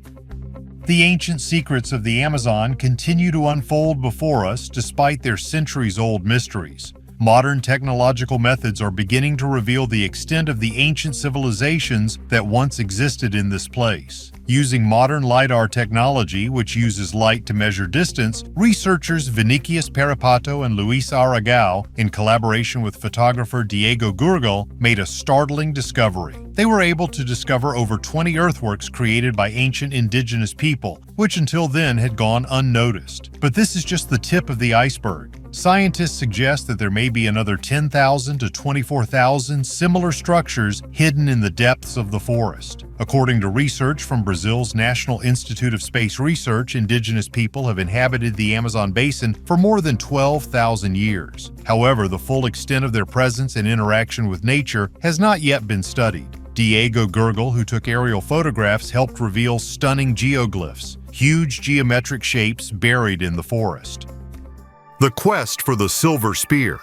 The ancient secrets of the Amazon continue to unfold before us despite their centuries-old mysteries. Modern technological methods are beginning to reveal the extent of the ancient civilizations that once existed in this place. Using modern LiDAR technology, which uses light to measure distance, researchers Vinicius Peripato and Luis Aragao, in collaboration with photographer Diego Gurgel, made a startling discovery. They were able to discover over 20 earthworks created by ancient indigenous people, which until then had gone unnoticed. But this is just the tip of the iceberg. Scientists suggest that there may be another 10,000 to 24,000 similar structures hidden in the depths of the forest. According to research from Brazil's National Institute of Space Research, indigenous people have inhabited the Amazon basin for more than 12,000 years. However, the full extent of their presence and interaction with nature has not yet been studied. Diego Gurgel, who took aerial photographs, helped reveal stunning geoglyphs, huge geometric shapes buried in the forest. The quest for the silver spear.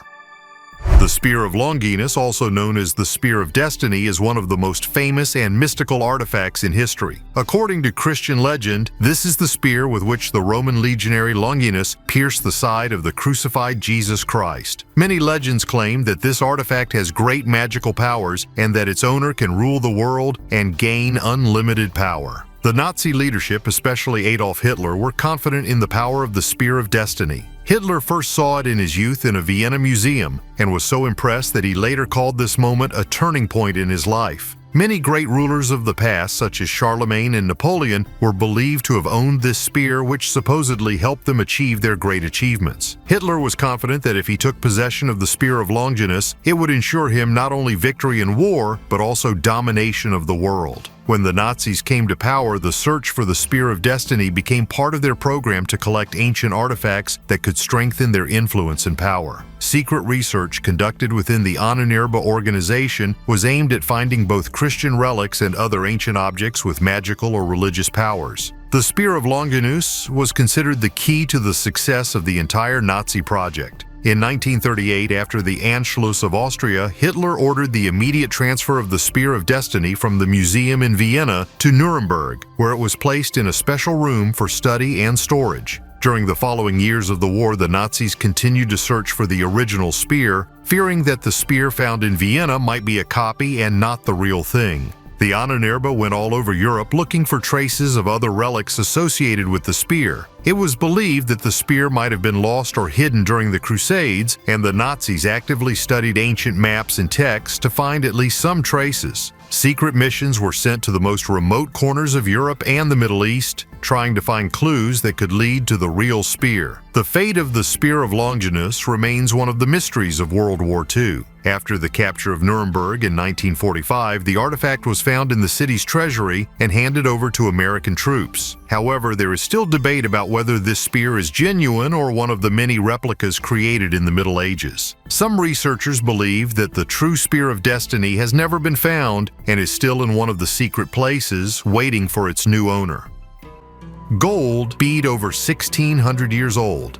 The Spear of Longinus, also known as the Spear of Destiny, is one of the most famous and mystical artifacts in history. According to Christian legend, this is the spear with which the Roman legionary Longinus pierced the side of the crucified Jesus Christ. Many legends claim that this artifact has great magical powers and that its owner can rule the world and gain unlimited power. The Nazi leadership, especially Adolf Hitler, were confident in the power of the Spear of Destiny. Hitler first saw it in his youth in a Vienna museum and was so impressed that he later called this moment a turning point in his life. Many great rulers of the past, such as Charlemagne and Napoleon, were believed to have owned this spear, which supposedly helped them achieve their great achievements. Hitler was confident that if he took possession of the Spear of Longinus, it would ensure him not only victory in war, but also domination of the world. When the Nazis came to power, the search for the Spear of Destiny became part of their program to collect ancient artifacts that could strengthen their influence and power. Secret research conducted within the Ahnenerbe organization was aimed at finding both Christian relics and other ancient objects with magical or religious powers. The Spear of Longinus was considered the key to the success of the entire Nazi project. In 1938, after the Anschluss of Austria, Hitler ordered the immediate transfer of the Spear of Destiny from the museum in Vienna to Nuremberg, where it was placed in a special room for study and storage. During the following years of the war, the Nazis continued to search for the original spear, fearing that the spear found in Vienna might be a copy and not the real thing. The Ahnenerbe went all over Europe looking for traces of other relics associated with the spear. It was believed that the spear might have been lost or hidden during the Crusades, and the Nazis actively studied ancient maps and texts to find at least some traces. Secret missions were sent to the most remote corners of Europe and the Middle East, trying to find clues that could lead to the real spear. The fate of the Spear of Longinus remains one of the mysteries of World War II. After the capture of Nuremberg in 1945, the artifact was found in the city's treasury and handed over to American troops. However, there is still debate about whether this spear is genuine or one of the many replicas created in the Middle Ages. Some researchers believe that the true Spear of Destiny has never been found and is still in one of the secret places, waiting for its new owner. Gold bead over 1,600 years old.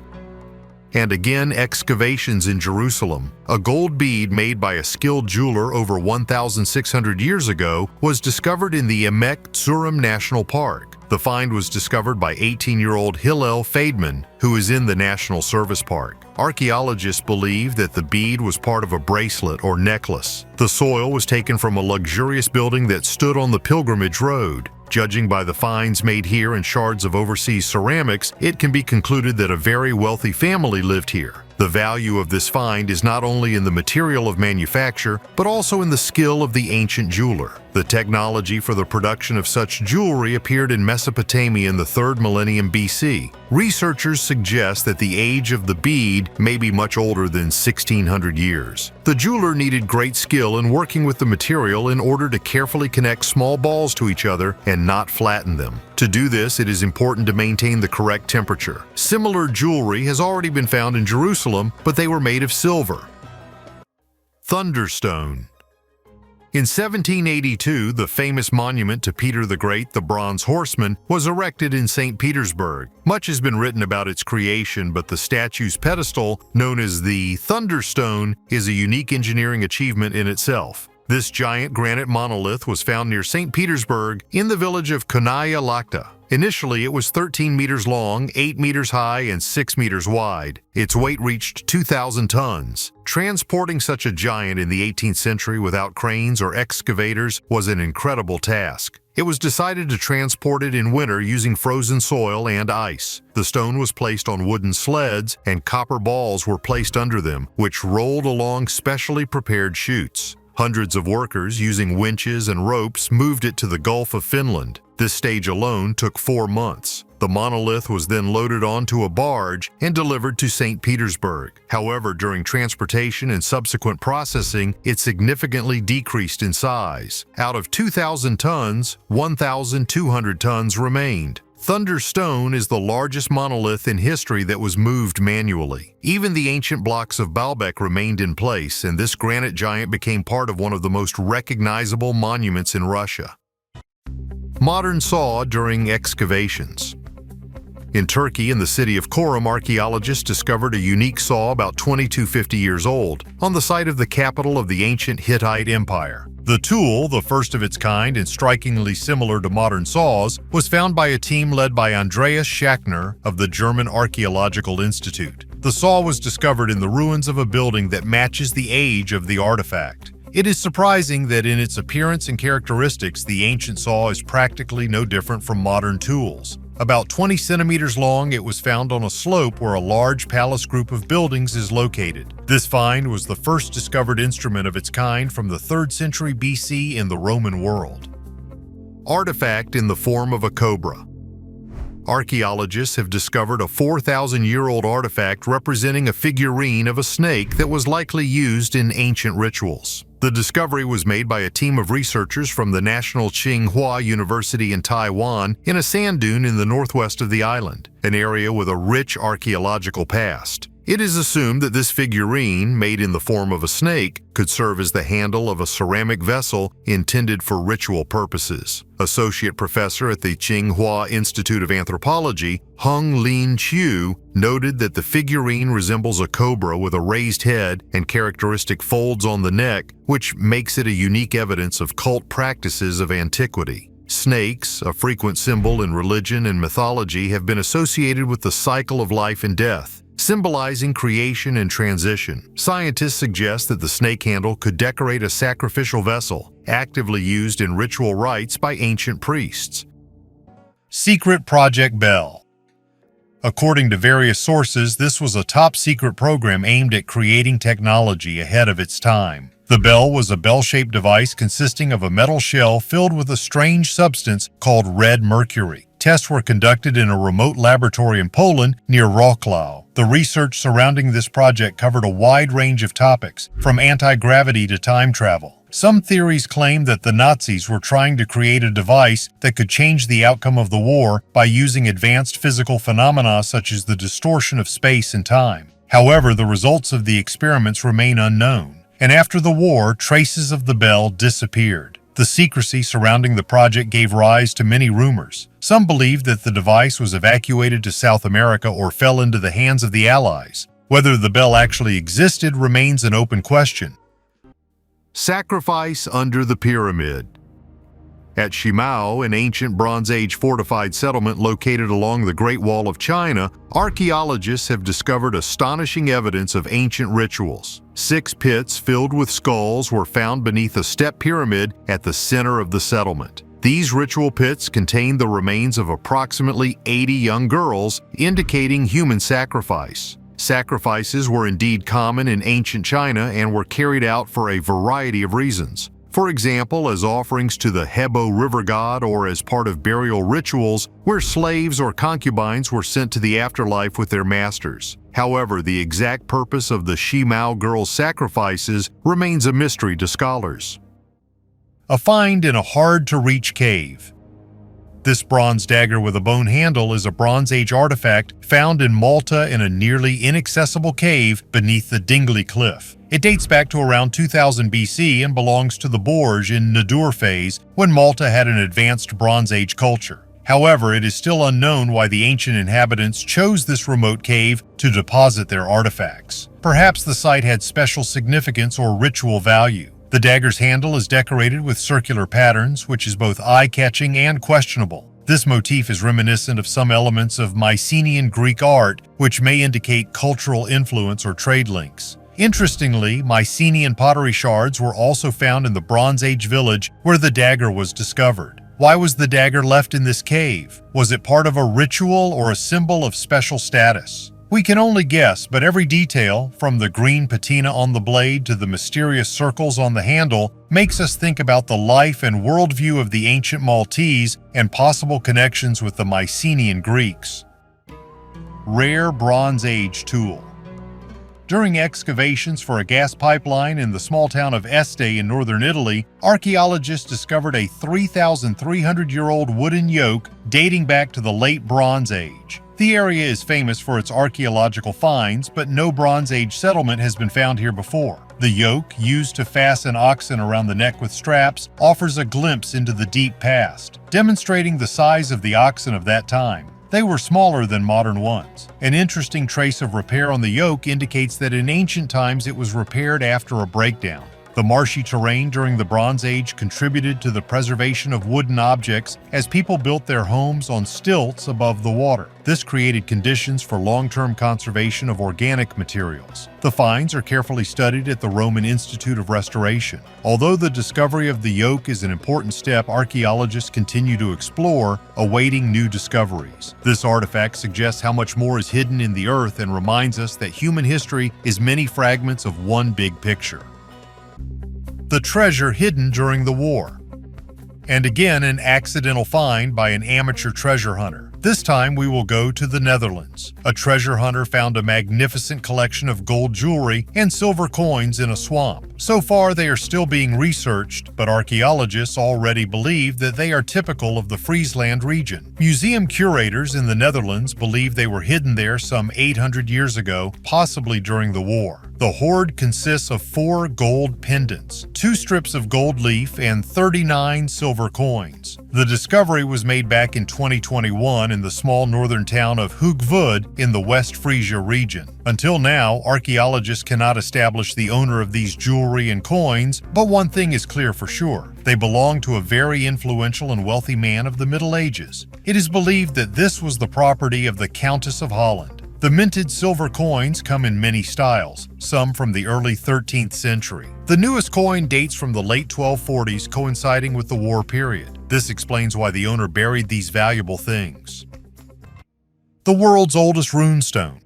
And again, excavations in Jerusalem. A gold bead made by a skilled jeweler over 1,600 years ago was discovered in the Emek Tzurim National Park. The find was discovered by 18-year-old Hillel Fademan, who is in the National Service Park. Archaeologists believe that the bead was part of a bracelet or necklace. The soil was taken from a luxurious building that stood on the pilgrimage road. Judging by the finds made here and shards of overseas ceramics, it can be concluded that a very wealthy family lived here. The value of this find is not only in the material of manufacture, but also in the skill of the ancient jeweler. The technology for the production of such jewelry appeared in Mesopotamia in the 3rd millennium BC. Researchers suggest that the age of the bead may be much older than 1600 years. The jeweler needed great skill in working with the material in order to carefully connect small balls to each other and not flatten them. To do this, it is important to maintain the correct temperature. Similar jewelry has already been found in Jerusalem, but they were made of silver. Thunderstone. In 1782, the famous monument to Peter the Great, the Bronze Horseman, was erected in St. Petersburg. Much has been written about its creation, but the statue's pedestal, known as the Thunderstone, is a unique engineering achievement in itself. This giant granite monolith was found near St. Petersburg in the village of Konaya Lakhta. Initially, it was 13 meters long, 8 meters high, and 6 meters wide. Its weight reached 2,000 tons. Transporting such a giant in the 18th century without cranes or excavators was an incredible task. It was decided to transport it in winter using frozen soil and ice. The stone was placed on wooden sleds, and copper balls were placed under them, which rolled along specially prepared chutes. Hundreds of workers using winches and ropes moved it to the Gulf of Finland. This stage alone took 4 months. The monolith was then loaded onto a barge and delivered to St. Petersburg. However, during transportation and subsequent processing, it significantly decreased in size. Out of 2,000 tons, 1,200 tons remained. Thunderstone is the largest monolith in history that was moved manually. Even the ancient blocks of Baalbek remained in place, and this granite giant became part of one of the most recognizable monuments in Russia. Modern saw during excavations. In Turkey, in the city of Çorum, archaeologists discovered a unique saw about 2250 years old on the site of the capital of the ancient Hittite Empire. The tool, the first of its kind and strikingly similar to modern saws, was found by a team led by Andreas Schachner of the German Archaeological Institute. The saw was discovered in the ruins of a building that matches the age of the artifact. It is surprising that in its appearance and characteristics, the ancient saw is practically no different from modern tools. About 20 centimeters long, it was found on a slope where a large palace group of buildings is located. This find was the first discovered instrument of its kind from the 3rd century BC in the Roman world. Artifact in the form of a cobra. Archaeologists have discovered a 4,000-year-old artifact representing a figurine of a snake that was likely used in ancient rituals. The discovery was made by a team of researchers from the National Tsinghua University in Taiwan in a sand dune in the northwest of the island, an area with a rich archaeological past. It is assumed that this figurine, made in the form of a snake, could serve as the handle of a ceramic vessel intended for ritual purposes. Associate professor at the Tsinghua Institute of Anthropology, Hung Lin Chiu, noted that the figurine resembles a cobra with a raised head and characteristic folds on the neck, which makes it a unique evidence of cult practices of antiquity. Snakes, a frequent symbol in religion and mythology, have been associated with the cycle of life and death, symbolizing creation and transition. Scientists suggest that the snake handle could decorate a sacrificial vessel, actively used in ritual rites by ancient priests. Secret Project Bell. According to various sources, this was a top-secret program aimed at creating technology ahead of its time. The bell was a bell-shaped device consisting of a metal shell filled with a strange substance called red mercury. Tests were conducted in a remote laboratory in Poland near Wrocław. The research surrounding this project covered a wide range of topics, from anti-gravity to time travel. Some theories claim that the Nazis were trying to create a device that could change the outcome of the war by using advanced physical phenomena such as the distortion of space and time. However, the results of the experiments remain unknown, and after the war, traces of the bell disappeared. The secrecy surrounding the project gave rise to many rumors. Some believed that the device was evacuated to South America or fell into the hands of the Allies. Whether the bell actually existed remains an open question. Sacrifice under the pyramid. At Shimao, an ancient Bronze Age fortified settlement located along the Great Wall of China, archaeologists have discovered astonishing evidence of ancient rituals. 6 pits filled with skulls were found beneath a step pyramid at the center of the settlement. These ritual pits contained the remains of approximately 80 young girls, indicating human sacrifice. Sacrifices were indeed common in ancient China and were carried out for a variety of reasons. For example, as offerings to the Hebo river god or as part of burial rituals where slaves or concubines were sent to the afterlife with their masters. However, the exact purpose of the Shimao girls' sacrifices remains a mystery to scholars. A find in a hard-to-reach cave. This bronze dagger with a bone handle is a Bronze Age artifact found in Malta in a nearly inaccessible cave beneath the Dingley Cliff. It dates back to around 2000 BC and belongs to the Borg in Nadur phase when Malta had an advanced Bronze Age culture. However, it is still unknown why the ancient inhabitants chose this remote cave to deposit their artifacts. Perhaps the site had special significance or ritual value. The dagger's handle is decorated with circular patterns, which is both eye-catching and questionable. This motif is reminiscent of some elements of Mycenaean Greek art, which may indicate cultural influence or trade links. Interestingly, Mycenaean pottery shards were also found in the Bronze Age village where the dagger was discovered. Why was the dagger left in this cave? Was it part of a ritual or a symbol of special status? We can only guess, but every detail, from the green patina on the blade to the mysterious circles on the handle, makes us think about the life and worldview of the ancient Maltese and possible connections with the Mycenaean Greeks. Rare Bronze Age tool. During excavations for a gas pipeline in the small town of Este in northern Italy, archaeologists discovered a 3,300-year-old wooden yoke dating back to the late Bronze Age. The area is famous for its archaeological finds, but no Bronze Age settlement has been found here before. The yoke, used to fasten oxen around the neck with straps, offers a glimpse into the deep past, demonstrating the size of the oxen of that time. They were smaller than modern ones. An interesting trace of repair on the yoke indicates that in ancient times it was repaired after a breakdown. The marshy terrain during the Bronze Age contributed to the preservation of wooden objects as people built their homes on stilts above the water. This created conditions for long-term conservation of organic materials. The finds are carefully studied at the Roman Institute of Restoration. Although the discovery of the yoke is an important step, archaeologists continue to explore, awaiting new discoveries. This artifact suggests how much more is hidden in the earth and reminds us that human history is many fragments of one big picture. The treasure hidden during the war. And again, an accidental find by an amateur treasure hunter. This time we will go to the Netherlands. A treasure hunter found a magnificent collection of gold jewelry and silver coins in a swamp. So far they are still being researched, but archaeologists already believe that they are typical of the Friesland region. Museum curators in the Netherlands believe they were hidden there some 800 years ago, possibly during the war. The hoard consists of 4 gold pendants, 2 strips of gold leaf, and 39 silver coins. The discovery was made back in 2021 in the small northern town of Hoogvood in the West Frisia region. Until now, archaeologists cannot establish the owner of these jewelry and coins, but one thing is clear for sure. They belong to a very influential and wealthy man of the Middle Ages. It is believed that this was the property of the Countess of Holland. The minted silver coins come in many styles, some from the early 13th century. The newest coin dates from the late 1240s, coinciding with the war period. This explains why the owner buried these valuable things. The world's oldest runestone.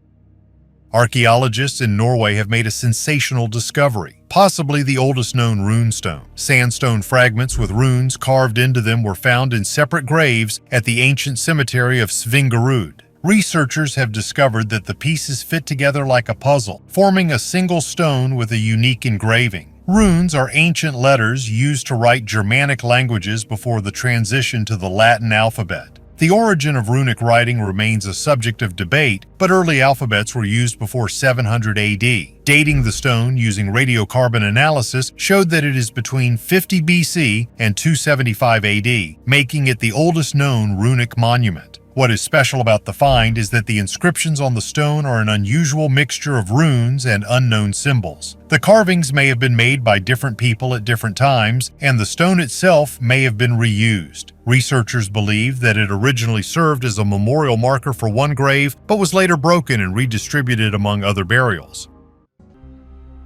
Archaeologists in Norway have made a sensational discovery, possibly the oldest known runestone. Sandstone fragments with runes carved into them were found in separate graves at the ancient cemetery of Svingerud. Researchers have discovered that the pieces fit together like a puzzle, forming a single stone with a unique engraving. Runes are ancient letters used to write Germanic languages before the transition to the Latin alphabet. The origin of runic writing remains a subject of debate, but early alphabets were used before 700 AD. Dating the stone using radiocarbon analysis showed that it is between 50 BC and 275 AD, making it the oldest known runic monument. What is special about the find is that the inscriptions on the stone are an unusual mixture of runes and unknown symbols. The carvings may have been made by different people at different times, and the stone itself may have been reused. Researchers believe that it originally served as a memorial marker for one grave, but was later broken and redistributed among other burials.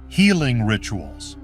Healing rituals.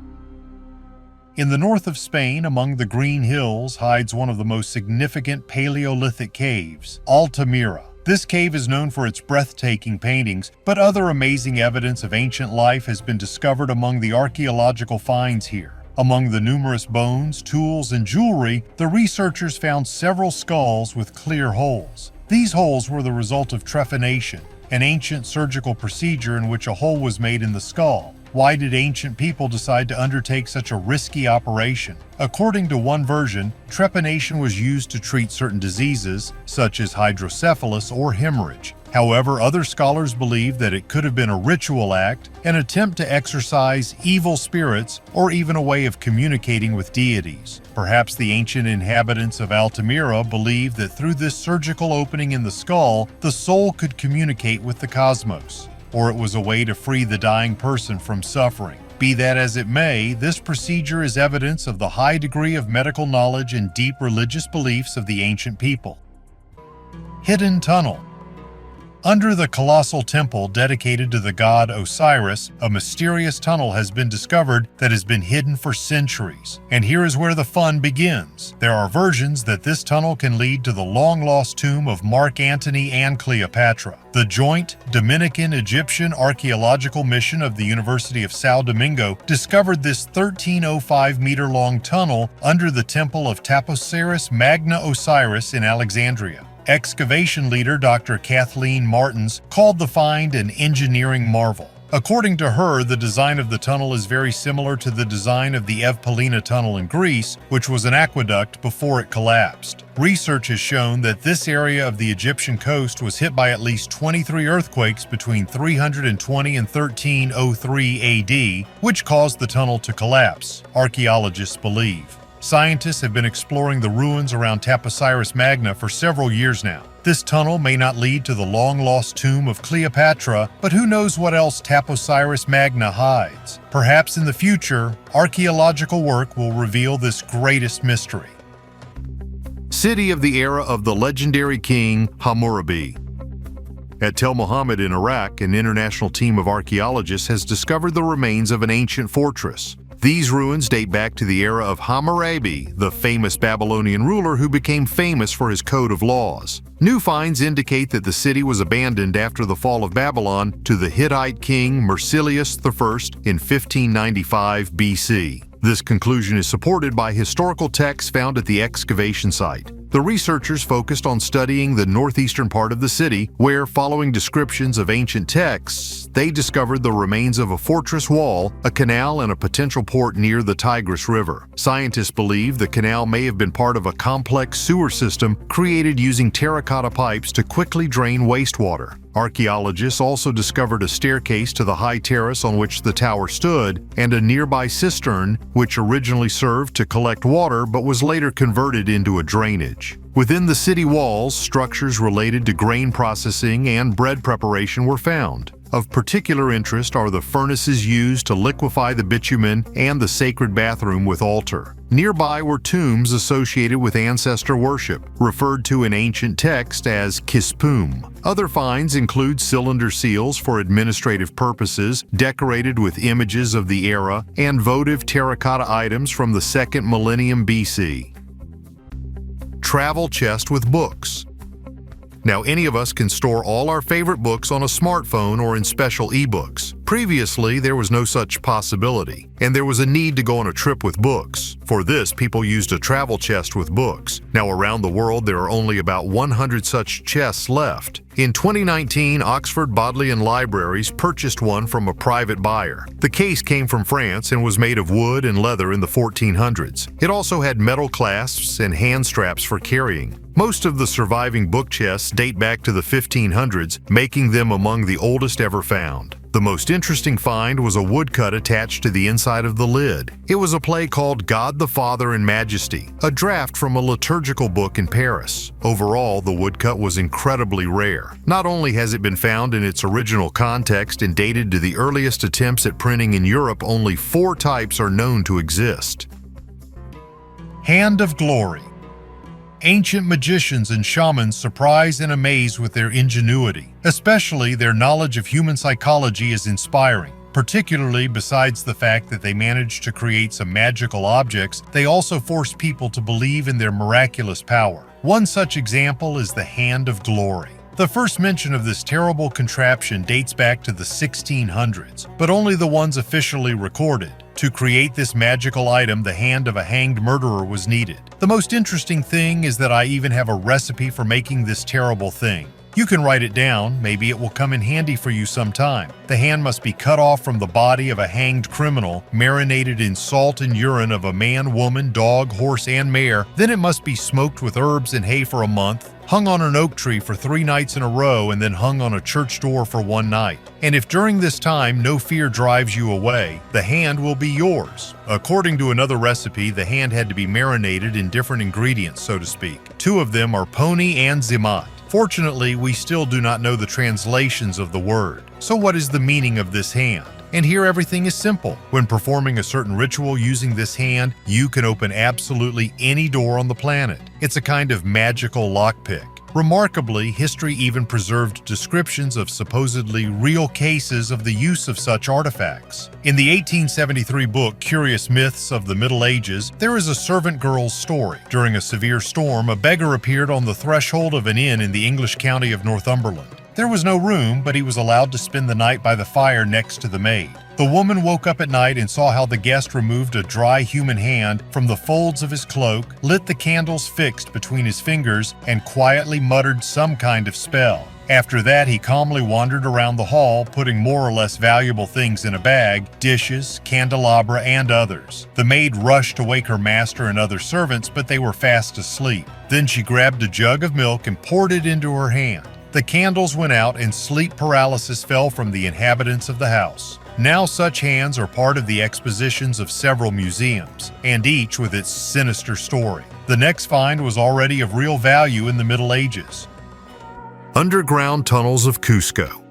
In the north of Spain, among the Green Hills, hides one of the most significant Paleolithic caves, Altamira. This cave is known for its breathtaking paintings, but other amazing evidence of ancient life has been discovered among the archaeological finds here. Among the numerous bones, tools, and jewelry, the researchers found several skulls with clear holes. These holes were the result of trephination, an ancient surgical procedure in which a hole was made in the skull. Why did ancient people decide to undertake such a risky operation? According to one version, trepanation was used to treat certain diseases, such as hydrocephalus or hemorrhage. However, other scholars believe that it could have been a ritual act, an attempt to exorcise evil spirits, or even a way of communicating with deities. Perhaps the ancient inhabitants of Altamira believed that through this surgical opening in the skull, the soul could communicate with the cosmos, or it was a way to free the dying person from suffering. Be that as it may, this procedure is evidence of the high degree of medical knowledge and deep religious beliefs of the ancient people. Hidden tunnel. Under the colossal temple dedicated to the god Osiris, a mysterious tunnel has been discovered that has been hidden for centuries. And here is where the fun begins. There are versions that this tunnel can lead to the long-lost tomb of Mark Antony and Cleopatra. The joint Dominican-Egyptian archaeological mission of the University of São Domingo discovered this 1,305-meter-long tunnel under the temple of Taposiris Magna Osiris in Alexandria. Excavation leader Dr. Kathleen Martins called the find an engineering marvel. According to her, the design of the tunnel is very similar to the design of the Evpalina tunnel in Greece, which was an aqueduct before it collapsed. Research has shown that this area of the Egyptian coast was hit by at least 23 earthquakes between 320 and 1303 AD, which caused the tunnel to collapse, archaeologists believe. Scientists have been exploring the ruins around Taposiris Magna for several years now. This tunnel may not lead to the long-lost tomb of Cleopatra, but who knows what else Taposiris Magna hides? Perhaps in the future, archaeological work will reveal this greatest mystery. City of the era of the legendary king Hammurabi. At Tel Mohammed in Iraq, an international team of archaeologists has discovered the remains of an ancient fortress. These ruins date back to the era of Hammurabi, the famous Babylonian ruler who became famous for his code of laws. New finds indicate that the city was abandoned after the fall of Babylon to the Hittite king Mercillius I in 1595 BC. This conclusion is supported by historical texts found at the excavation site. The researchers focused on studying the northeastern part of the city, where, following descriptions of ancient texts, they discovered the remains of a fortress wall, a canal, and a potential port near the Tigris River. Scientists believe the canal may have been part of a complex sewer system created using terracotta pipes to quickly drain wastewater. Archaeologists also discovered a staircase to the high terrace on which the tower stood, and a nearby cistern, which originally served to collect water but was later converted into a drainage. Within the city walls, structures related to grain processing and bread preparation were found. Of particular interest are the furnaces used to liquefy the bitumen and the sacred bathroom with altar. Nearby were tombs associated with ancestor worship, referred to in ancient text as kispum. Other finds include cylinder seals for administrative purposes, decorated with images of the era, and votive terracotta items from the 2nd millennium BC. Travel chest with books. Now, any of us can store all our favorite books on a smartphone or in special ebooks. Previously, there was no such possibility, and there was a need to go on a trip with books. For this, people used a travel chest with books. Now, around the world, there are only about 100 such chests left. In 2019, Oxford Bodleian Libraries purchased one from a private buyer. The case came from France and was made of wood and leather in the 1400s. It also had metal clasps and hand straps for carrying. Most of the surviving book chests date back to the 1500s, making them among the oldest ever found. The most interesting find was a woodcut attached to the inside of the lid. It was a play called God the Father and Majesty, a draft from a liturgical book in Paris. Overall, the woodcut was incredibly rare. Not only has it been found in its original context and dated to the earliest attempts at printing in Europe, only 4 types are known to exist. Hand of Glory. Ancient magicians and shamans surprise and amaze with their ingenuity. Especially their knowledge of human psychology is inspiring. Particularly, besides the fact that they managed to create some magical objects, they also forced people to believe in their miraculous power. One such example is the Hand of Glory. The first mention of this terrible contraption dates back to the 1600s, but only the ones officially recorded. To create this magical item, the hand of a hanged murderer was needed. The most interesting thing is that I even have a recipe for making this terrible thing. You can write it down, maybe it will come in handy for you sometime. The hand must be cut off from the body of a hanged criminal, marinated in salt and urine of a man, woman, dog, horse, and mare. Then it must be smoked with herbs and hay for a month, hung on an oak tree for 3 nights in a row, and then hung on a church door for 1 night. And if during this time no fear drives you away, the hand will be yours. According to another recipe, the hand had to be marinated in different ingredients, so to speak. 2 of them are pony and zimat. Fortunately, we still do not know the translations of the word. So what is the meaning of this hand? And here everything is simple. When performing a certain ritual using this hand, you can open absolutely any door on the planet. It's a kind of magical lockpick. Remarkably, history even preserved descriptions of supposedly real cases of the use of such artifacts. In the 1873 book Curious Myths of the Middle Ages, there is a servant girl's story. During a severe storm, a beggar appeared on the threshold of an inn in the English county of Northumberland. There was no room, but he was allowed to spend the night by the fire next to the maid. The woman woke up at night and saw how the guest removed a dry human hand from the folds of his cloak, lit the candles fixed between his fingers, and quietly muttered some kind of spell. After that, he calmly wandered around the hall, putting more or less valuable things in a bag, dishes, candelabra, and others. The maid rushed to wake her master and other servants, but they were fast asleep. Then she grabbed a jug of milk and poured it into her hand. The candles went out and sleep paralysis fell from the inhabitants of the house. Now such hands are part of the expositions of several museums, and each with its sinister story. The next find was already of real value in the Middle Ages. Underground tunnels of Cusco.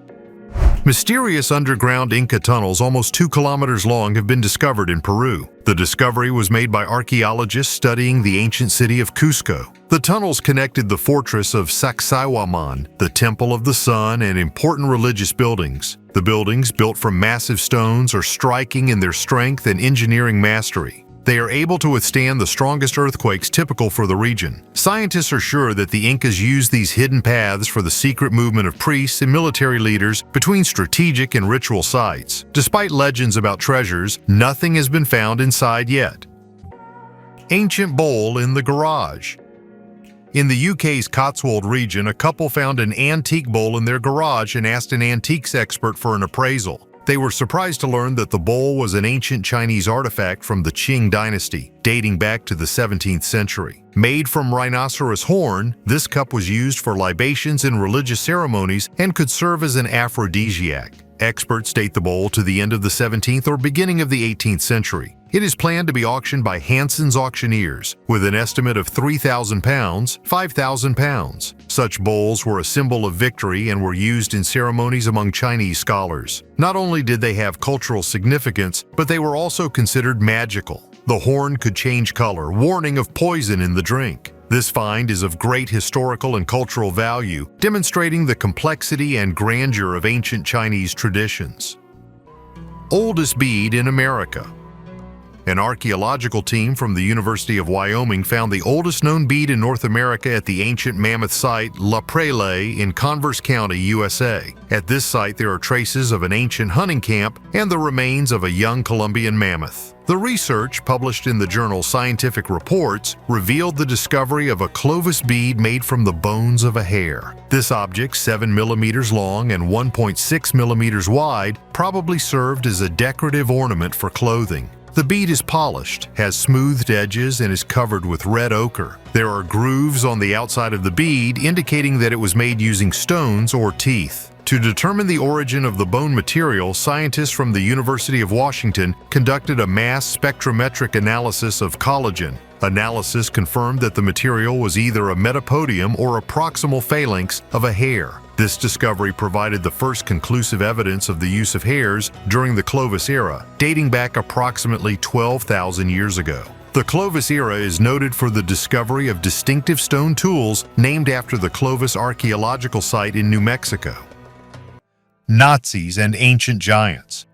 Mysterious underground Inca tunnels almost 2 kilometers long have been discovered in Peru. The discovery was made by archaeologists studying the ancient city of Cusco. The tunnels connected the fortress of Sacsayhuaman, the Temple of the Sun, and important religious buildings. The buildings, built from massive stones, are striking in their strength and engineering mastery. They are able to withstand the strongest earthquakes typical for the region. Scientists are sure that the Incas used these hidden paths for the secret movement of priests and military leaders between strategic and ritual sites. Despite legends about treasures, nothing has been found inside yet. Ancient bowl in the garage. In the UK's Cotswold region, a couple found an antique bowl in their garage and asked an antiques expert for an appraisal. They were surprised to learn that the bowl was an ancient Chinese artifact from the Qing dynasty, dating back to the 17th century. Made from rhinoceros horn, this cup was used for libations in religious ceremonies and could serve as an aphrodisiac. Experts date the bowl to the end of the 17th or beginning of the 18th century. It is planned to be auctioned by Hanson's auctioneers, with an estimate of £3,000, £5,000. Such bowls were a symbol of victory and were used in ceremonies among Chinese scholars. Not only did they have cultural significance, but they were also considered magical. The horn could change color, warning of poison in the drink. This find is of great historical and cultural value, demonstrating the complexity and grandeur of ancient Chinese traditions. Oldest bead in America. An archaeological team from the University of Wyoming found the oldest known bead in North America at the ancient mammoth site La Prairie in Converse County, USA. At this site, there are traces of an ancient hunting camp and the remains of a young Columbian mammoth. The research, published in the journal Scientific Reports, revealed the discovery of a Clovis bead made from the bones of a hare. This object, 7 millimeters long and 1.6 millimeters wide, probably served as a decorative ornament for clothing. The bead is polished, has smoothed edges, and is covered with red ochre. There are grooves on the outside of the bead indicating that it was made using stones or teeth. To determine the origin of the bone material, scientists from the University of Washington conducted a mass spectrometric analysis of collagen. Analysis confirmed that the material was either a metapodium or a proximal phalanx of a hare. This discovery provided the first conclusive evidence of the use of hares during the Clovis era, dating back approximately 12,000 years ago. The Clovis era is noted for the discovery of distinctive stone tools named after the Clovis archaeological site in New Mexico. Nazis and ancient giants.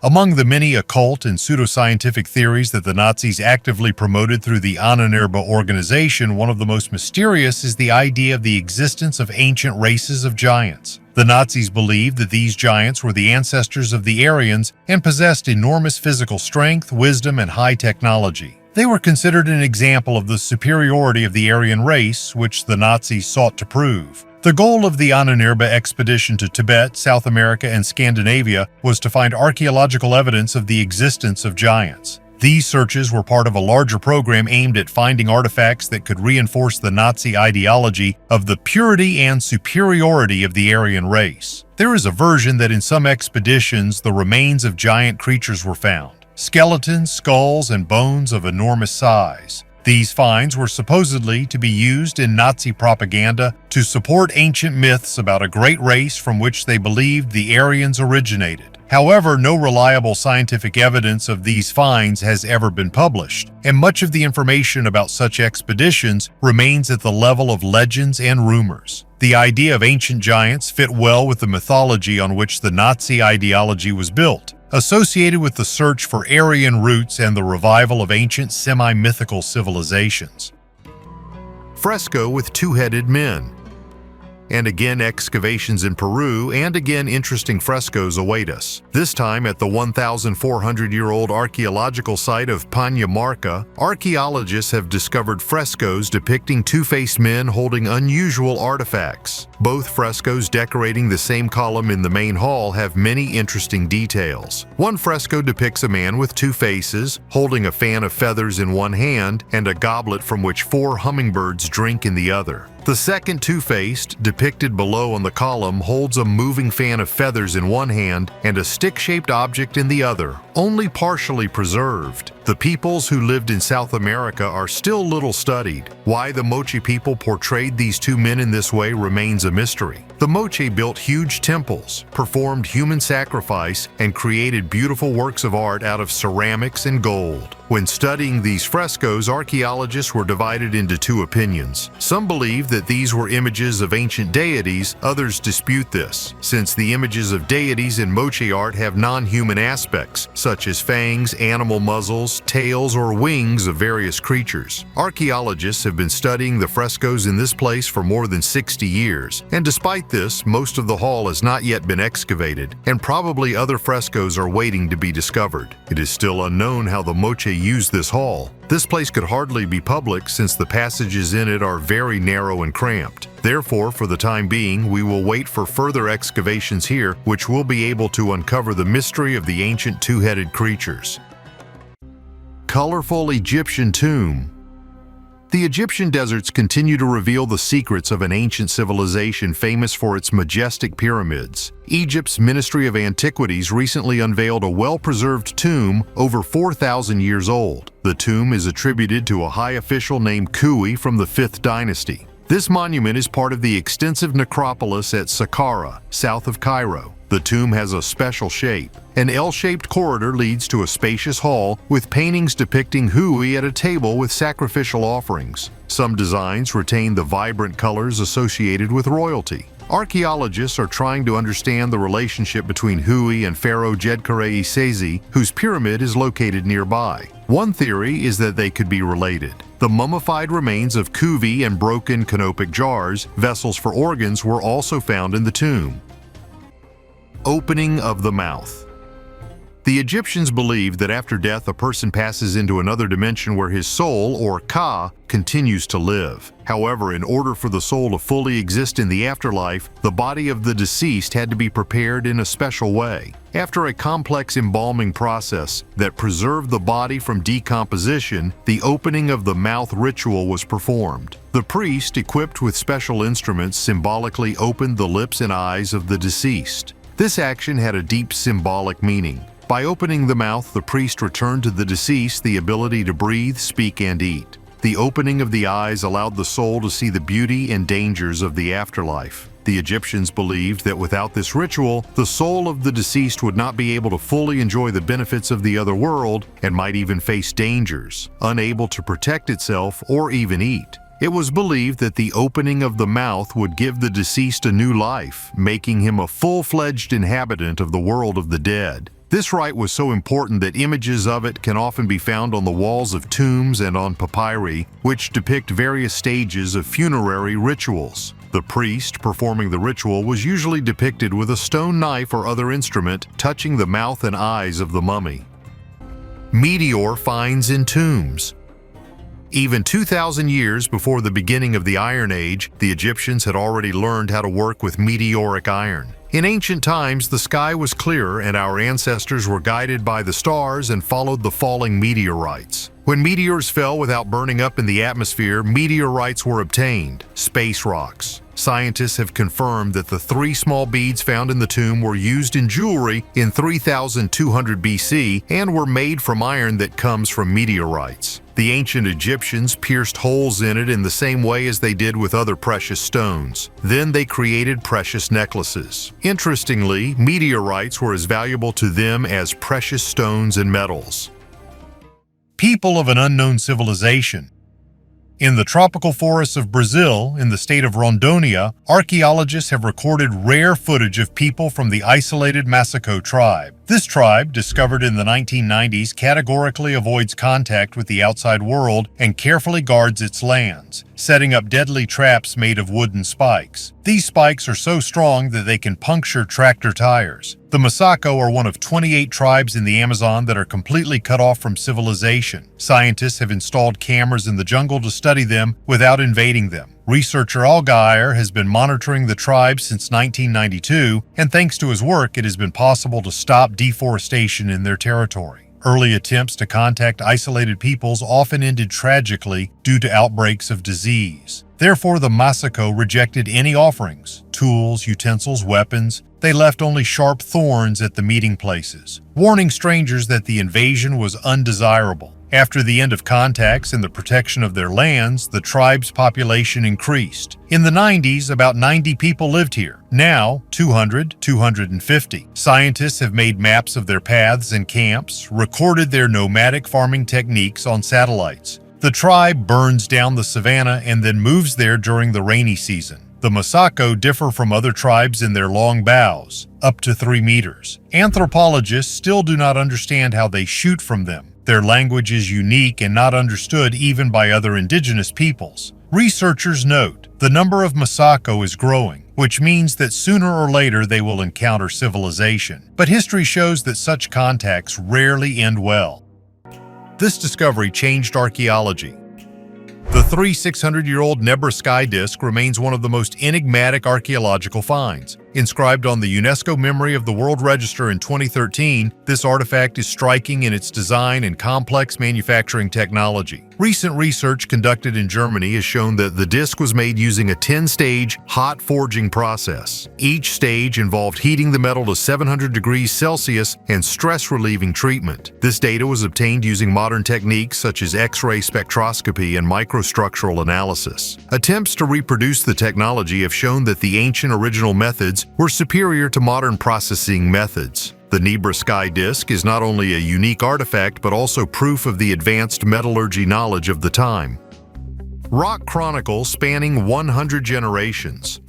Among the many occult and pseudoscientific theories that the Nazis actively promoted through the Ahnenerbe organization, one of the most mysterious is the idea of the existence of ancient races of giants. The Nazis believed that these giants were the ancestors of the Aryans and possessed enormous physical strength, wisdom, and high technology. They were considered an example of the superiority of the Aryan race, which the Nazis sought to prove. The goal of the Ahnenerbe expedition to Tibet, South America, and Scandinavia was to find archaeological evidence of the existence of giants. These searches were part of a larger program aimed at finding artifacts that could reinforce the Nazi ideology of the purity and superiority of the Aryan race. There is a version that in some expeditions the remains of giant creatures were found: skeletons, skulls, and bones of enormous size. These finds were supposedly to be used in Nazi propaganda to support ancient myths about a great race from which they believed the Aryans originated. However, no reliable scientific evidence of these finds has ever been published, and much of the information about such expeditions remains at the level of legends and rumors. The idea of ancient giants fit well with the mythology on which the Nazi ideology was built, associated with the search for Aryan roots and the revival of ancient semi-mythical civilizations. Fresco with two-headed men. And again, excavations in Peru, and again, interesting frescoes await us. This time at the 1,400-year-old archaeological site of Pañamarca, archaeologists have discovered frescoes depicting two-faced men holding unusual artifacts. Both frescoes decorating the same column in the main hall have many interesting details. One fresco depicts a man with two faces, holding a fan of feathers in one hand and a goblet from which 4 hummingbirds drink in the other. The second two-faced, depicted below on the column, holds a moving fan of feathers in one hand and a stick-shaped object in the other, only partially preserved. The peoples who lived in South America are still little studied. Why the Moche people portrayed these two men in this way remains a mystery. The Moche built huge temples, performed human sacrifice, and created beautiful works of art out of ceramics and gold. When studying these frescoes, archaeologists were divided into two opinions. Some believe that these were images of ancient deities, others dispute this, since the images of deities in Moche art have non-human aspects, such as fangs, animal muzzles, tails, or wings of various creatures. Archaeologists have been studying the frescoes in this place for more than 60 years, and despite this, most of the hall has not yet been excavated, and probably other frescoes are waiting to be discovered. It is still unknown how the Moche used this hall. This place could hardly be public since the passages in it are very narrow and cramped. Therefore, for the time being, we will wait for further excavations here, which will be able to uncover the mystery of the ancient two-headed creatures. Colorful Egyptian tomb. The Egyptian deserts continue to reveal the secrets of an ancient civilization famous for its majestic pyramids. Egypt's Ministry of Antiquities recently unveiled a well-preserved tomb over 4,000 years old. The tomb is attributed to a high official named Kui from the 5th dynasty. This monument is part of the extensive necropolis at Saqqara, south of Cairo. The tomb has a special shape. An L-shaped corridor leads to a spacious hall with paintings depicting Hui at a table with sacrificial offerings. Some designs retain the vibrant colors associated with royalty. Archaeologists are trying to understand the relationship between Hui and Pharaoh Djedkare-Isesi, whose pyramid is located nearby. One theory is that they could be related. The mummified remains of kuvi and broken canopic jars, vessels for organs, were also found in the tomb. Opening of the mouth. The Egyptians believed that after death a person passes into another dimension where his soul, or Ka, continues to live. However, in order for the soul to fully exist in the afterlife, the body of the deceased had to be prepared in a special way. After a complex embalming process that preserved the body from decomposition, the opening of the mouth ritual was performed. The priest, equipped with special instruments, symbolically opened the lips and eyes of the deceased. This action had a deep symbolic meaning. By opening the mouth, the priest returned to the deceased the ability to breathe, speak, and eat. The opening of the eyes allowed the soul to see the beauty and dangers of the afterlife. The Egyptians believed that without this ritual, the soul of the deceased would not be able to fully enjoy the benefits of the other world and might even face dangers, unable to protect itself or even eat. It was believed that the opening of the mouth would give the deceased a new life, making him a full-fledged inhabitant of the world of the dead. This rite was so important that images of it can often be found on the walls of tombs and on papyri, which depict various stages of funerary rituals. The priest performing the ritual was usually depicted with a stone knife or other instrument touching the mouth and eyes of the mummy. Meteor finds in tombs. Even 2,000 years before the beginning of the Iron Age, the Egyptians had already learned how to work with meteoric iron. In ancient times, the sky was clear and our ancestors were guided by the stars and followed the falling meteorites. When meteors fell without burning up in the atmosphere, meteorites were obtained, space rocks. Scientists have confirmed that the 3 small beads found in the tomb were used in jewelry in 3200 BC and were made from iron that comes from meteorites. The ancient Egyptians pierced holes in it in the same way as they did with other precious stones. Then they created precious necklaces. Interestingly, meteorites were as valuable to them as precious stones and metals. People of an unknown civilization. In the tropical forests of Brazil, in the state of Rondônia, archaeologists have recorded rare footage of people from the isolated Masaco tribe. This tribe, discovered in the 1990s, categorically avoids contact with the outside world and carefully guards its lands, setting up deadly traps made of wooden spikes. These spikes are so strong that they can puncture tractor tires. The Masaco are one of 28 tribes in the Amazon that are completely cut off from civilization. Scientists have installed cameras in the jungle to study them without invading them. Researcher Algair has been monitoring the tribe since 1992, and thanks to his work, it has been possible to stop deforestation in their territory. Early attempts to contact isolated peoples often ended tragically due to outbreaks of disease. Therefore, the Masaco rejected any offerings, tools, utensils, weapons. They left only sharp thorns at the meeting places, warning strangers that the invasion was undesirable. After the end of contacts and the protection of their lands, the tribe's population increased. In the 90s, about 90 people lived here. Now, 200, 250. Scientists have made maps of their paths and camps, recorded their nomadic farming techniques on satellites. The tribe burns down the savanna and then moves there during the rainy season. The Masaco differ from other tribes in their long bows, up to 3 meters. Anthropologists still do not understand how they shoot from them. Their language is unique and not understood even by other indigenous peoples. Researchers note the number of Masaco is growing, which means that sooner or later they will encounter civilization. But history shows that such contacts rarely end well. This discovery changed archaeology. The 600-year-old Nebra sky disk remains one of the most enigmatic archaeological finds. Inscribed on the UNESCO Memory of the World Register in 2013, this artifact is striking in its design and complex manufacturing technology. Recent research conducted in Germany has shown that the disk was made using a 10-stage hot forging process. Each stage involved heating the metal to 700 degrees Celsius and stress-relieving treatment. This data was obtained using modern techniques such as X-ray spectroscopy and microstructural analysis. Attempts to reproduce the technology have shown that the ancient original methods were superior to modern processing methods. The Nebra sky disk is not only a unique artifact but also proof of the advanced metallurgy knowledge of the time. Rock Chronicle spanning 100 generations.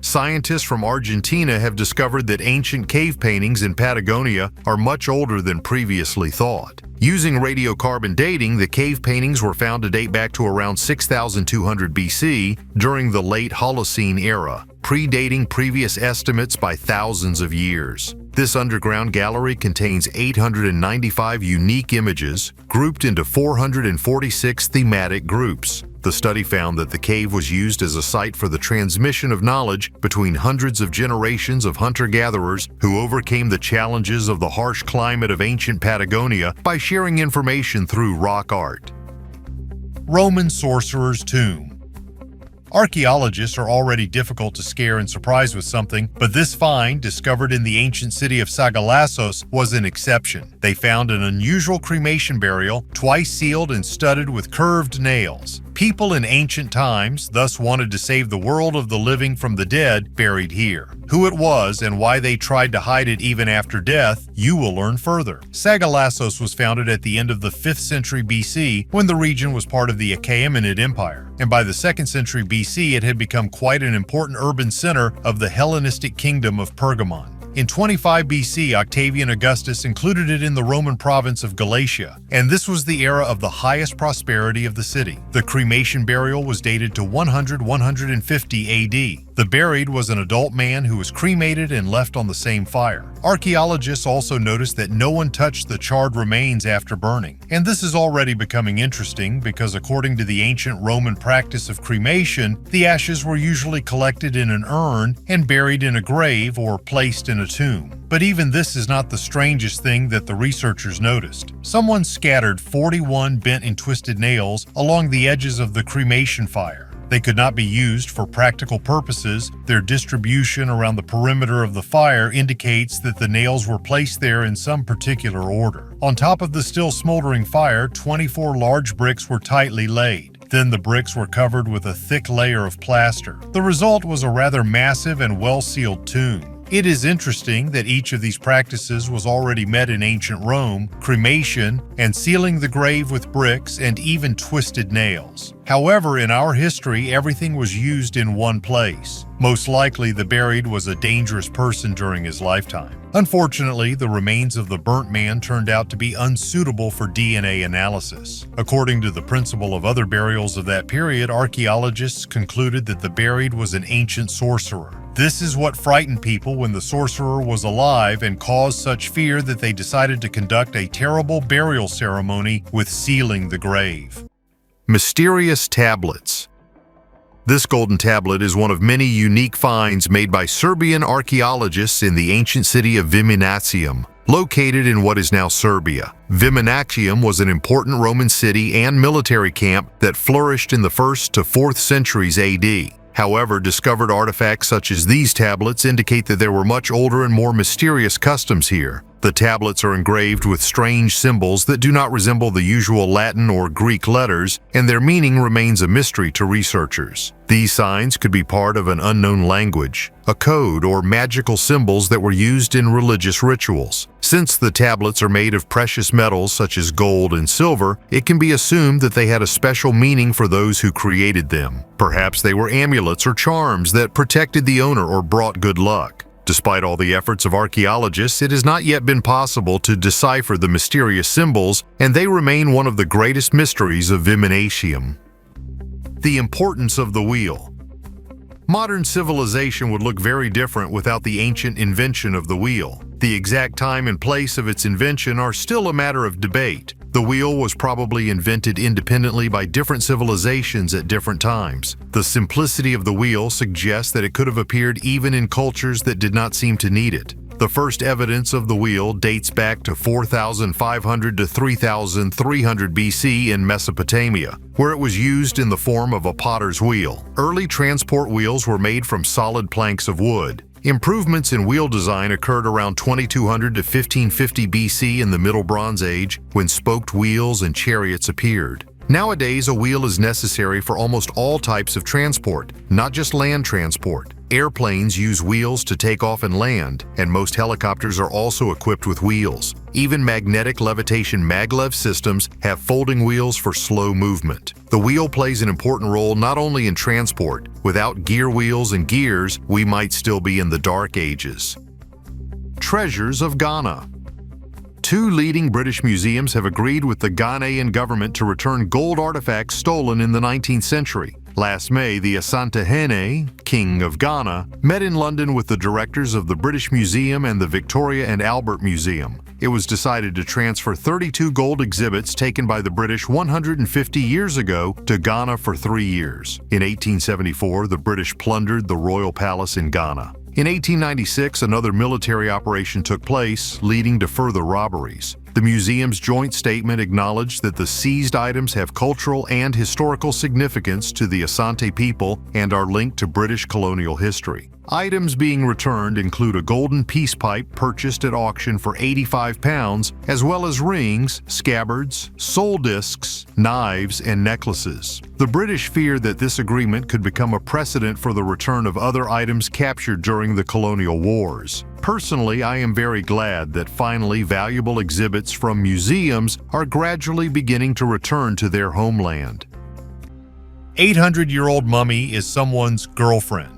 Scientists from Argentina have discovered that ancient cave paintings in Patagonia are much older than previously thought. Using radiocarbon dating, the cave paintings were found to date back to around 6200 BC during the late Holocene era, predating previous estimates by thousands of years. This underground gallery contains 895 unique images, grouped into 446 thematic groups. The study found that the cave was used as a site for the transmission of knowledge between hundreds of generations of hunter-gatherers who overcame the challenges of the harsh climate of ancient Patagonia by sharing information through rock art. Roman sorcerer's tomb. Archaeologists are already difficult to scare and surprise with something, but this find, discovered in the ancient city of Sagalassos, was an exception. They found an unusual cremation burial, twice sealed and studded with curved nails. People in ancient times thus wanted to save the world of the living from the dead buried here. Who it was and why they tried to hide it even after death, you will learn further. Sagalassos was founded at the end of the 5th century BC when the region was part of the Achaemenid Empire, and by the 2nd century BC it had become quite an important urban center of the Hellenistic kingdom of Pergamon. In 25 BC, Octavian Augustus included it in the Roman province of Galatia, and this was the era of the highest prosperity of the city. The cremation burial was dated to 100-150 AD. The buried was an adult man who was cremated and left on the same fire. Archaeologists also noticed that no one touched the charred remains after burning. And this is already becoming interesting because according to the ancient Roman practice of cremation, the ashes were usually collected in an urn and buried in a grave or placed in a tomb. But even this is not the strangest thing that the researchers noticed. Someone scattered 41 bent and twisted nails along the edges of the cremation fire. They could not be used for practical purposes. Their distribution around the perimeter of the fire indicates that the nails were placed there in some particular order. On top of the still smoldering fire, 24 large bricks were tightly laid. Then the bricks were covered with a thick layer of plaster. The result was a rather massive and well-sealed tomb. It is interesting that each of these practices was already met in ancient Rome: cremation and sealing the grave with bricks and even twisted nails. However, in our history, everything was used in one place. Most likely, the buried was a dangerous person during his lifetime. Unfortunately, the remains of the burnt man turned out to be unsuitable for DNA analysis. According to the principle of other burials of that period, archaeologists concluded that the buried was an ancient sorcerer. This is what frightened people when the sorcerer was alive and caused such fear that they decided to conduct a terrible burial ceremony with sealing the grave. Mysterious tablets. This golden tablet is one of many unique finds made by Serbian archaeologists in the ancient city of Viminacium, located in what is now Serbia. Viminacium was an important Roman city and military camp that flourished in the 1st to 4th centuries AD. However, discovered artifacts such as these tablets indicate that there were much older and more mysterious customs here. The tablets are engraved with strange symbols that do not resemble the usual Latin or Greek letters, and their meaning remains a mystery to researchers. These signs could be part of an unknown language, a code, or magical symbols that were used in religious rituals. Since the tablets are made of precious metals such as gold and silver, it can be assumed that they had a special meaning for those who created them. Perhaps they were amulets or charms that protected the owner or brought good luck. Despite all the efforts of archaeologists, it has not yet been possible to decipher the mysterious symbols, and they remain one of the greatest mysteries of Viminacium. The importance of the wheel. Modern civilization would look very different without the ancient invention of the wheel. The exact time and place of its invention are still a matter of debate. The wheel was probably invented independently by different civilizations at different times. The simplicity of the wheel suggests that it could have appeared even in cultures that did not seem to need it. The first evidence of the wheel dates back to 4,500 to 3,300 BC in Mesopotamia, where it was used in the form of a potter's wheel. Early transport wheels were made from solid planks of wood. Improvements in wheel design occurred around 2200 to 1550 BC in the Middle Bronze Age, when spoked wheels and chariots appeared. Nowadays, a wheel is necessary for almost all types of transport, not just land transport. Airplanes use wheels to take off and land, and most helicopters are also equipped with wheels. Even magnetic levitation maglev systems have folding wheels for slow movement. The wheel plays an important role not only in transport. Without gear wheels and gears, we might still be in the Dark Ages. Treasures of Ghana. Two leading British museums have agreed with the Ghanaian government to return gold artifacts stolen in the 19th century. Last May, the Asante Hene, King of Ghana, met in London with the directors of the British Museum and the Victoria and Albert Museum. It was decided to transfer 32 gold exhibits taken by the British 150 years ago to Ghana for 3 years. In 1874, the British plundered the royal palace in Ghana. In 1896, another military operation took place, leading to further robberies. The museum's joint statement acknowledged that the seized items have cultural and historical significance to the Asante people and are linked to British colonial history. Items being returned include a golden peace pipe purchased at auction for £85, as well as rings, scabbards, soul discs, knives, and necklaces. The British feared that this agreement could become a precedent for the return of other items captured during the colonial wars. Personally, I am very glad that finally valuable exhibits from museums are gradually beginning to return to their homeland. 800-year-old mummy is someone's girlfriend.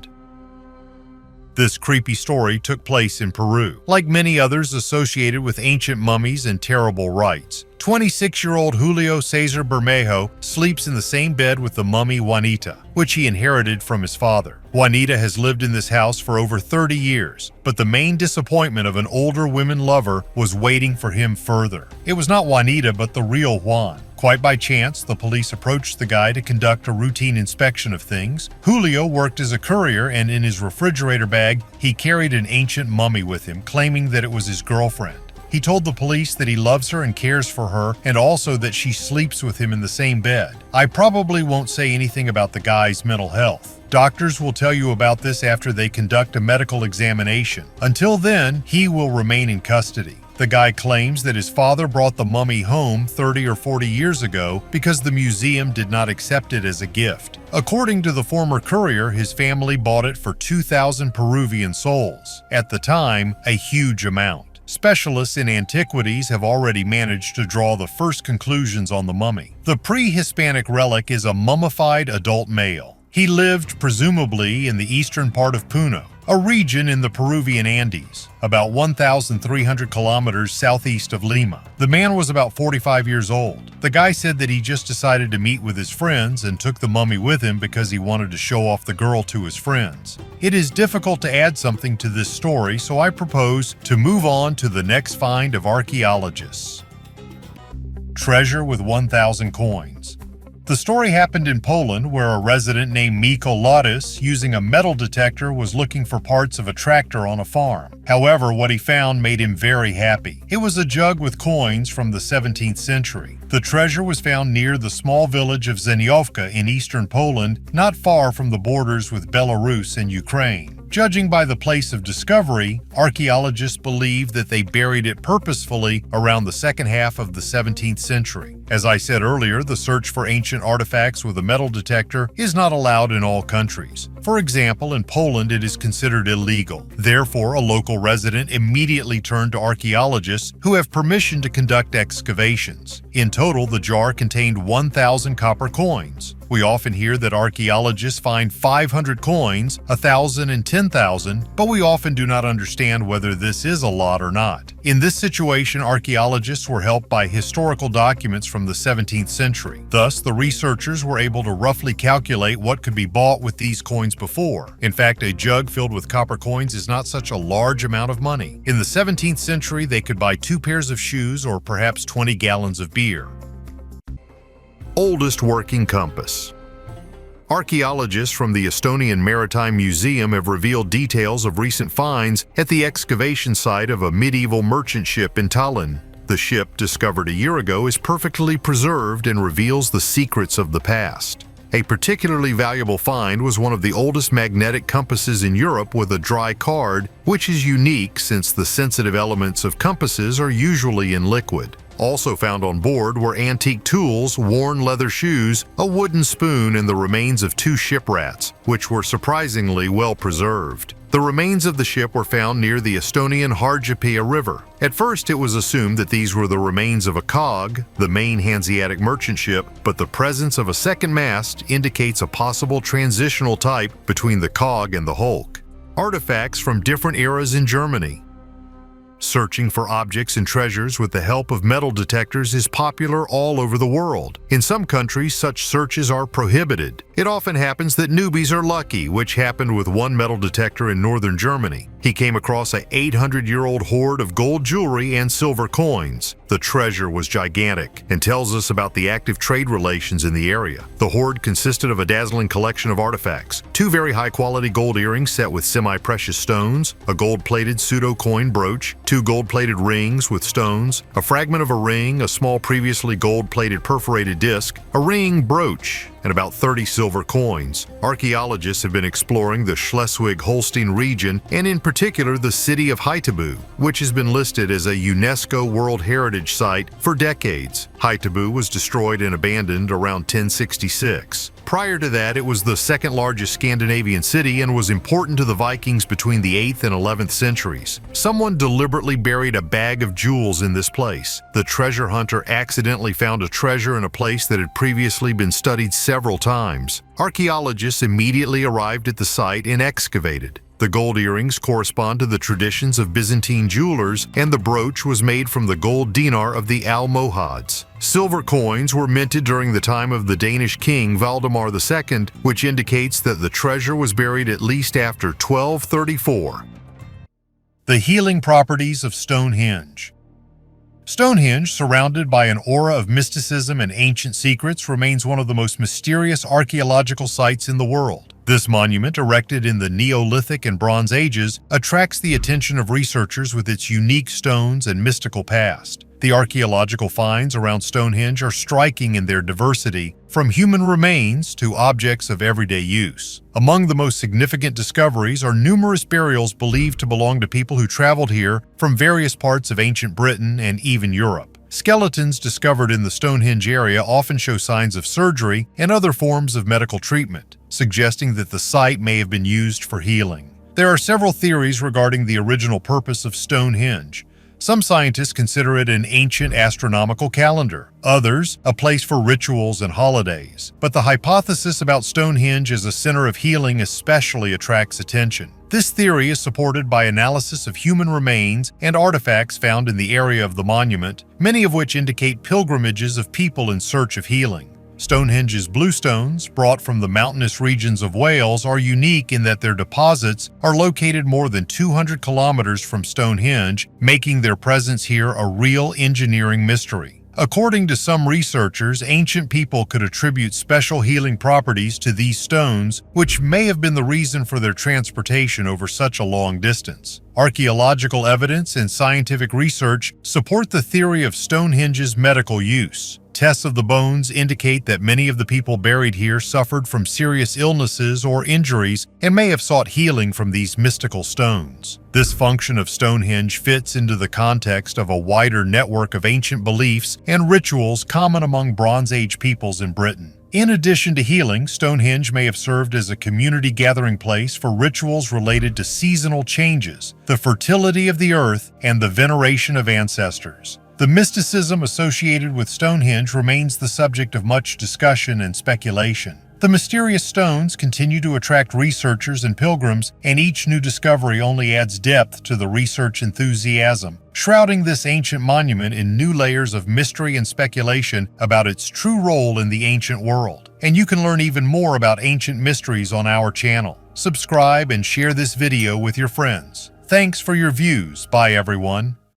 This creepy story took place in Peru. Like many others associated with ancient mummies and terrible rites, 26-year-old Julio Cesar Bermejo sleeps in the same bed with the mummy Juanita, which he inherited from his father. Juanita has lived in this house for over 30 years, but the main disappointment of an older women lover was waiting for him further. It was not Juanita, but the real Juan. Quite by chance, the police approached the guy to conduct a routine inspection of things. Julio worked as a courier, and in his refrigerator bag, he carried an ancient mummy with him, claiming that it was his girlfriend. He told the police that he loves her and cares for her, and also that she sleeps with him in the same bed. I probably won't say anything about the guy's mental health. Doctors will tell you about this after they conduct a medical examination. Until then, he will remain in custody. The guy claims that his father brought the mummy home 30 or 40 years ago because the museum did not accept it as a gift. According to the former courier, his family bought it for 2,000 Peruvian sols. At the time, a huge amount. Specialists in antiquities have already managed to draw the first conclusions on the mummy. The pre-Hispanic relic is a mummified adult male. He lived, presumably, in the eastern part of Puno, a region in the Peruvian Andes, about 1,300 kilometers southeast of Lima. The man was about 45 years old. The guy said that he just decided to meet with his friends and took the mummy with him because he wanted to show off the girl to his friends. It is difficult to add something to this story, so I propose to move on to the next find of archaeologists. Treasure with 1,000 coins. The story happened in Poland, where a resident named Miko Lotus, using a metal detector, was looking for parts of a tractor on a farm. However, what he found made him very happy. It was a jug with coins from the 17th century. The treasure was found near the small village of Zeniovka in eastern Poland, not far from the borders with Belarus and Ukraine. Judging by the place of discovery, archaeologists believe that they buried it purposefully around the second half of the 17th century. As I said earlier, the search for ancient artifacts with a metal detector is not allowed in all countries. For example, in Poland it is considered illegal. Therefore, a local resident immediately turned to archaeologists who have permission to conduct excavations. In total, the jar contained 1,000 copper coins. We often hear that archaeologists find 500 coins, 1,000 and 10,000, but we often do not understand whether this is a lot or not. In this situation, archaeologists were helped by historical documents from the 17th century. Thus, the researchers were able to roughly calculate what could be bought with these coins before. In fact, a jug filled with copper coins is not such a large amount of money. In the 17th century, they could buy 2 pairs of shoes or perhaps 20 gallons of beer. Oldest working compass. Archaeologists from the Estonian Maritime Museum have revealed details of recent finds at the excavation site of a medieval merchant ship in Tallinn. The ship, discovered a year ago, is perfectly preserved and reveals the secrets of the past. A particularly valuable find was one of the oldest magnetic compasses in Europe with a dry card, which is unique since the sensitive elements of compasses are usually in liquid. Also found on board were antique tools, worn leather shoes, a wooden spoon, and the remains of 2 ship rats, which were surprisingly well preserved. The remains of the ship were found near the Estonian Harjapea River. At first, it was assumed that these were the remains of a cog, the main Hanseatic merchant ship, but the presence of a second mast indicates a possible transitional type between the cog and the hulk. Artifacts from different eras in Germany. Searching for objects and treasures with the help of metal detectors is popular all over the world. In some countries, such searches are prohibited. It often happens that newbies are lucky, which happened with one metal detector in northern Germany. He came across an 800-year-old hoard of gold jewelry and silver coins. The treasure was gigantic and tells us about the active trade relations in the area. The hoard consisted of a dazzling collection of artifacts, 2 very high-quality gold earrings set with semi-precious stones, a gold-plated pseudo-coin brooch, 2 gold-plated rings with stones, a fragment of a ring, a small previously gold-plated perforated disc, a ring brooch, and about 30 silver coins. Archaeologists have been exploring the Schleswig-Holstein region, and in particular the city of Haithabu, which has been listed as a UNESCO World Heritage Site for decades. Haithabu was destroyed and abandoned around 1066. Prior to that, it was the second largest Scandinavian city and was important to the Vikings between the 8th and 11th centuries. Someone deliberately buried a bag of jewels in this place. The treasure hunter accidentally found a treasure in a place that had previously been studied several times. Archaeologists immediately arrived at the site and excavated. The gold earrings correspond to the traditions of Byzantine jewelers, and the brooch was made from the gold dinar of the Almohads. Silver coins were minted during the time of the Danish king Valdemar II, which indicates that the treasure was buried at least after 1234. The healing properties of Stonehenge. Stonehenge, surrounded by an aura of mysticism and ancient secrets, remains one of the most mysterious archaeological sites in the world. This monument, erected in the Neolithic and Bronze Ages, attracts the attention of researchers with its unique stones and mystical past. The archaeological finds around Stonehenge are striking in their diversity, from human remains to objects of everyday use. Among the most significant discoveries are numerous burials believed to belong to people who traveled here from various parts of ancient Britain and even Europe. Skeletons discovered in the Stonehenge area often show signs of surgery and other forms of medical treatment, suggesting that the site may have been used for healing. There are several theories regarding the original purpose of Stonehenge. Some scientists consider it an ancient astronomical calendar, others a place for rituals and holidays. But the hypothesis about Stonehenge as a center of healing especially attracts attention. This theory is supported by analysis of human remains and artifacts found in the area of the monument, many of which indicate pilgrimages of people in search of healing. Stonehenge's bluestones, brought from the mountainous regions of Wales, are unique in that their deposits are located more than 200 kilometers from Stonehenge, making their presence here a real engineering mystery. According to some researchers, ancient people could attribute special healing properties to these stones, which may have been the reason for their transportation over such a long distance. Archaeological evidence and scientific research support the theory of Stonehenge's medical use. Tests of the bones indicate that many of the people buried here suffered from serious illnesses or injuries and may have sought healing from these mystical stones. This function of Stonehenge fits into the context of a wider network of ancient beliefs and rituals common among Bronze Age peoples in Britain. In addition to healing, Stonehenge may have served as a community gathering place for rituals related to seasonal changes, the fertility of the earth, and the veneration of ancestors. The mysticism associated with Stonehenge remains the subject of much discussion and speculation. The mysterious stones continue to attract researchers and pilgrims, and each new discovery only adds depth to the research enthusiasm, shrouding this ancient monument in new layers of mystery and speculation about its true role in the ancient world. And you can learn even more about ancient mysteries on our channel. Subscribe and share this video with your friends. Thanks for your views. Bye everyone.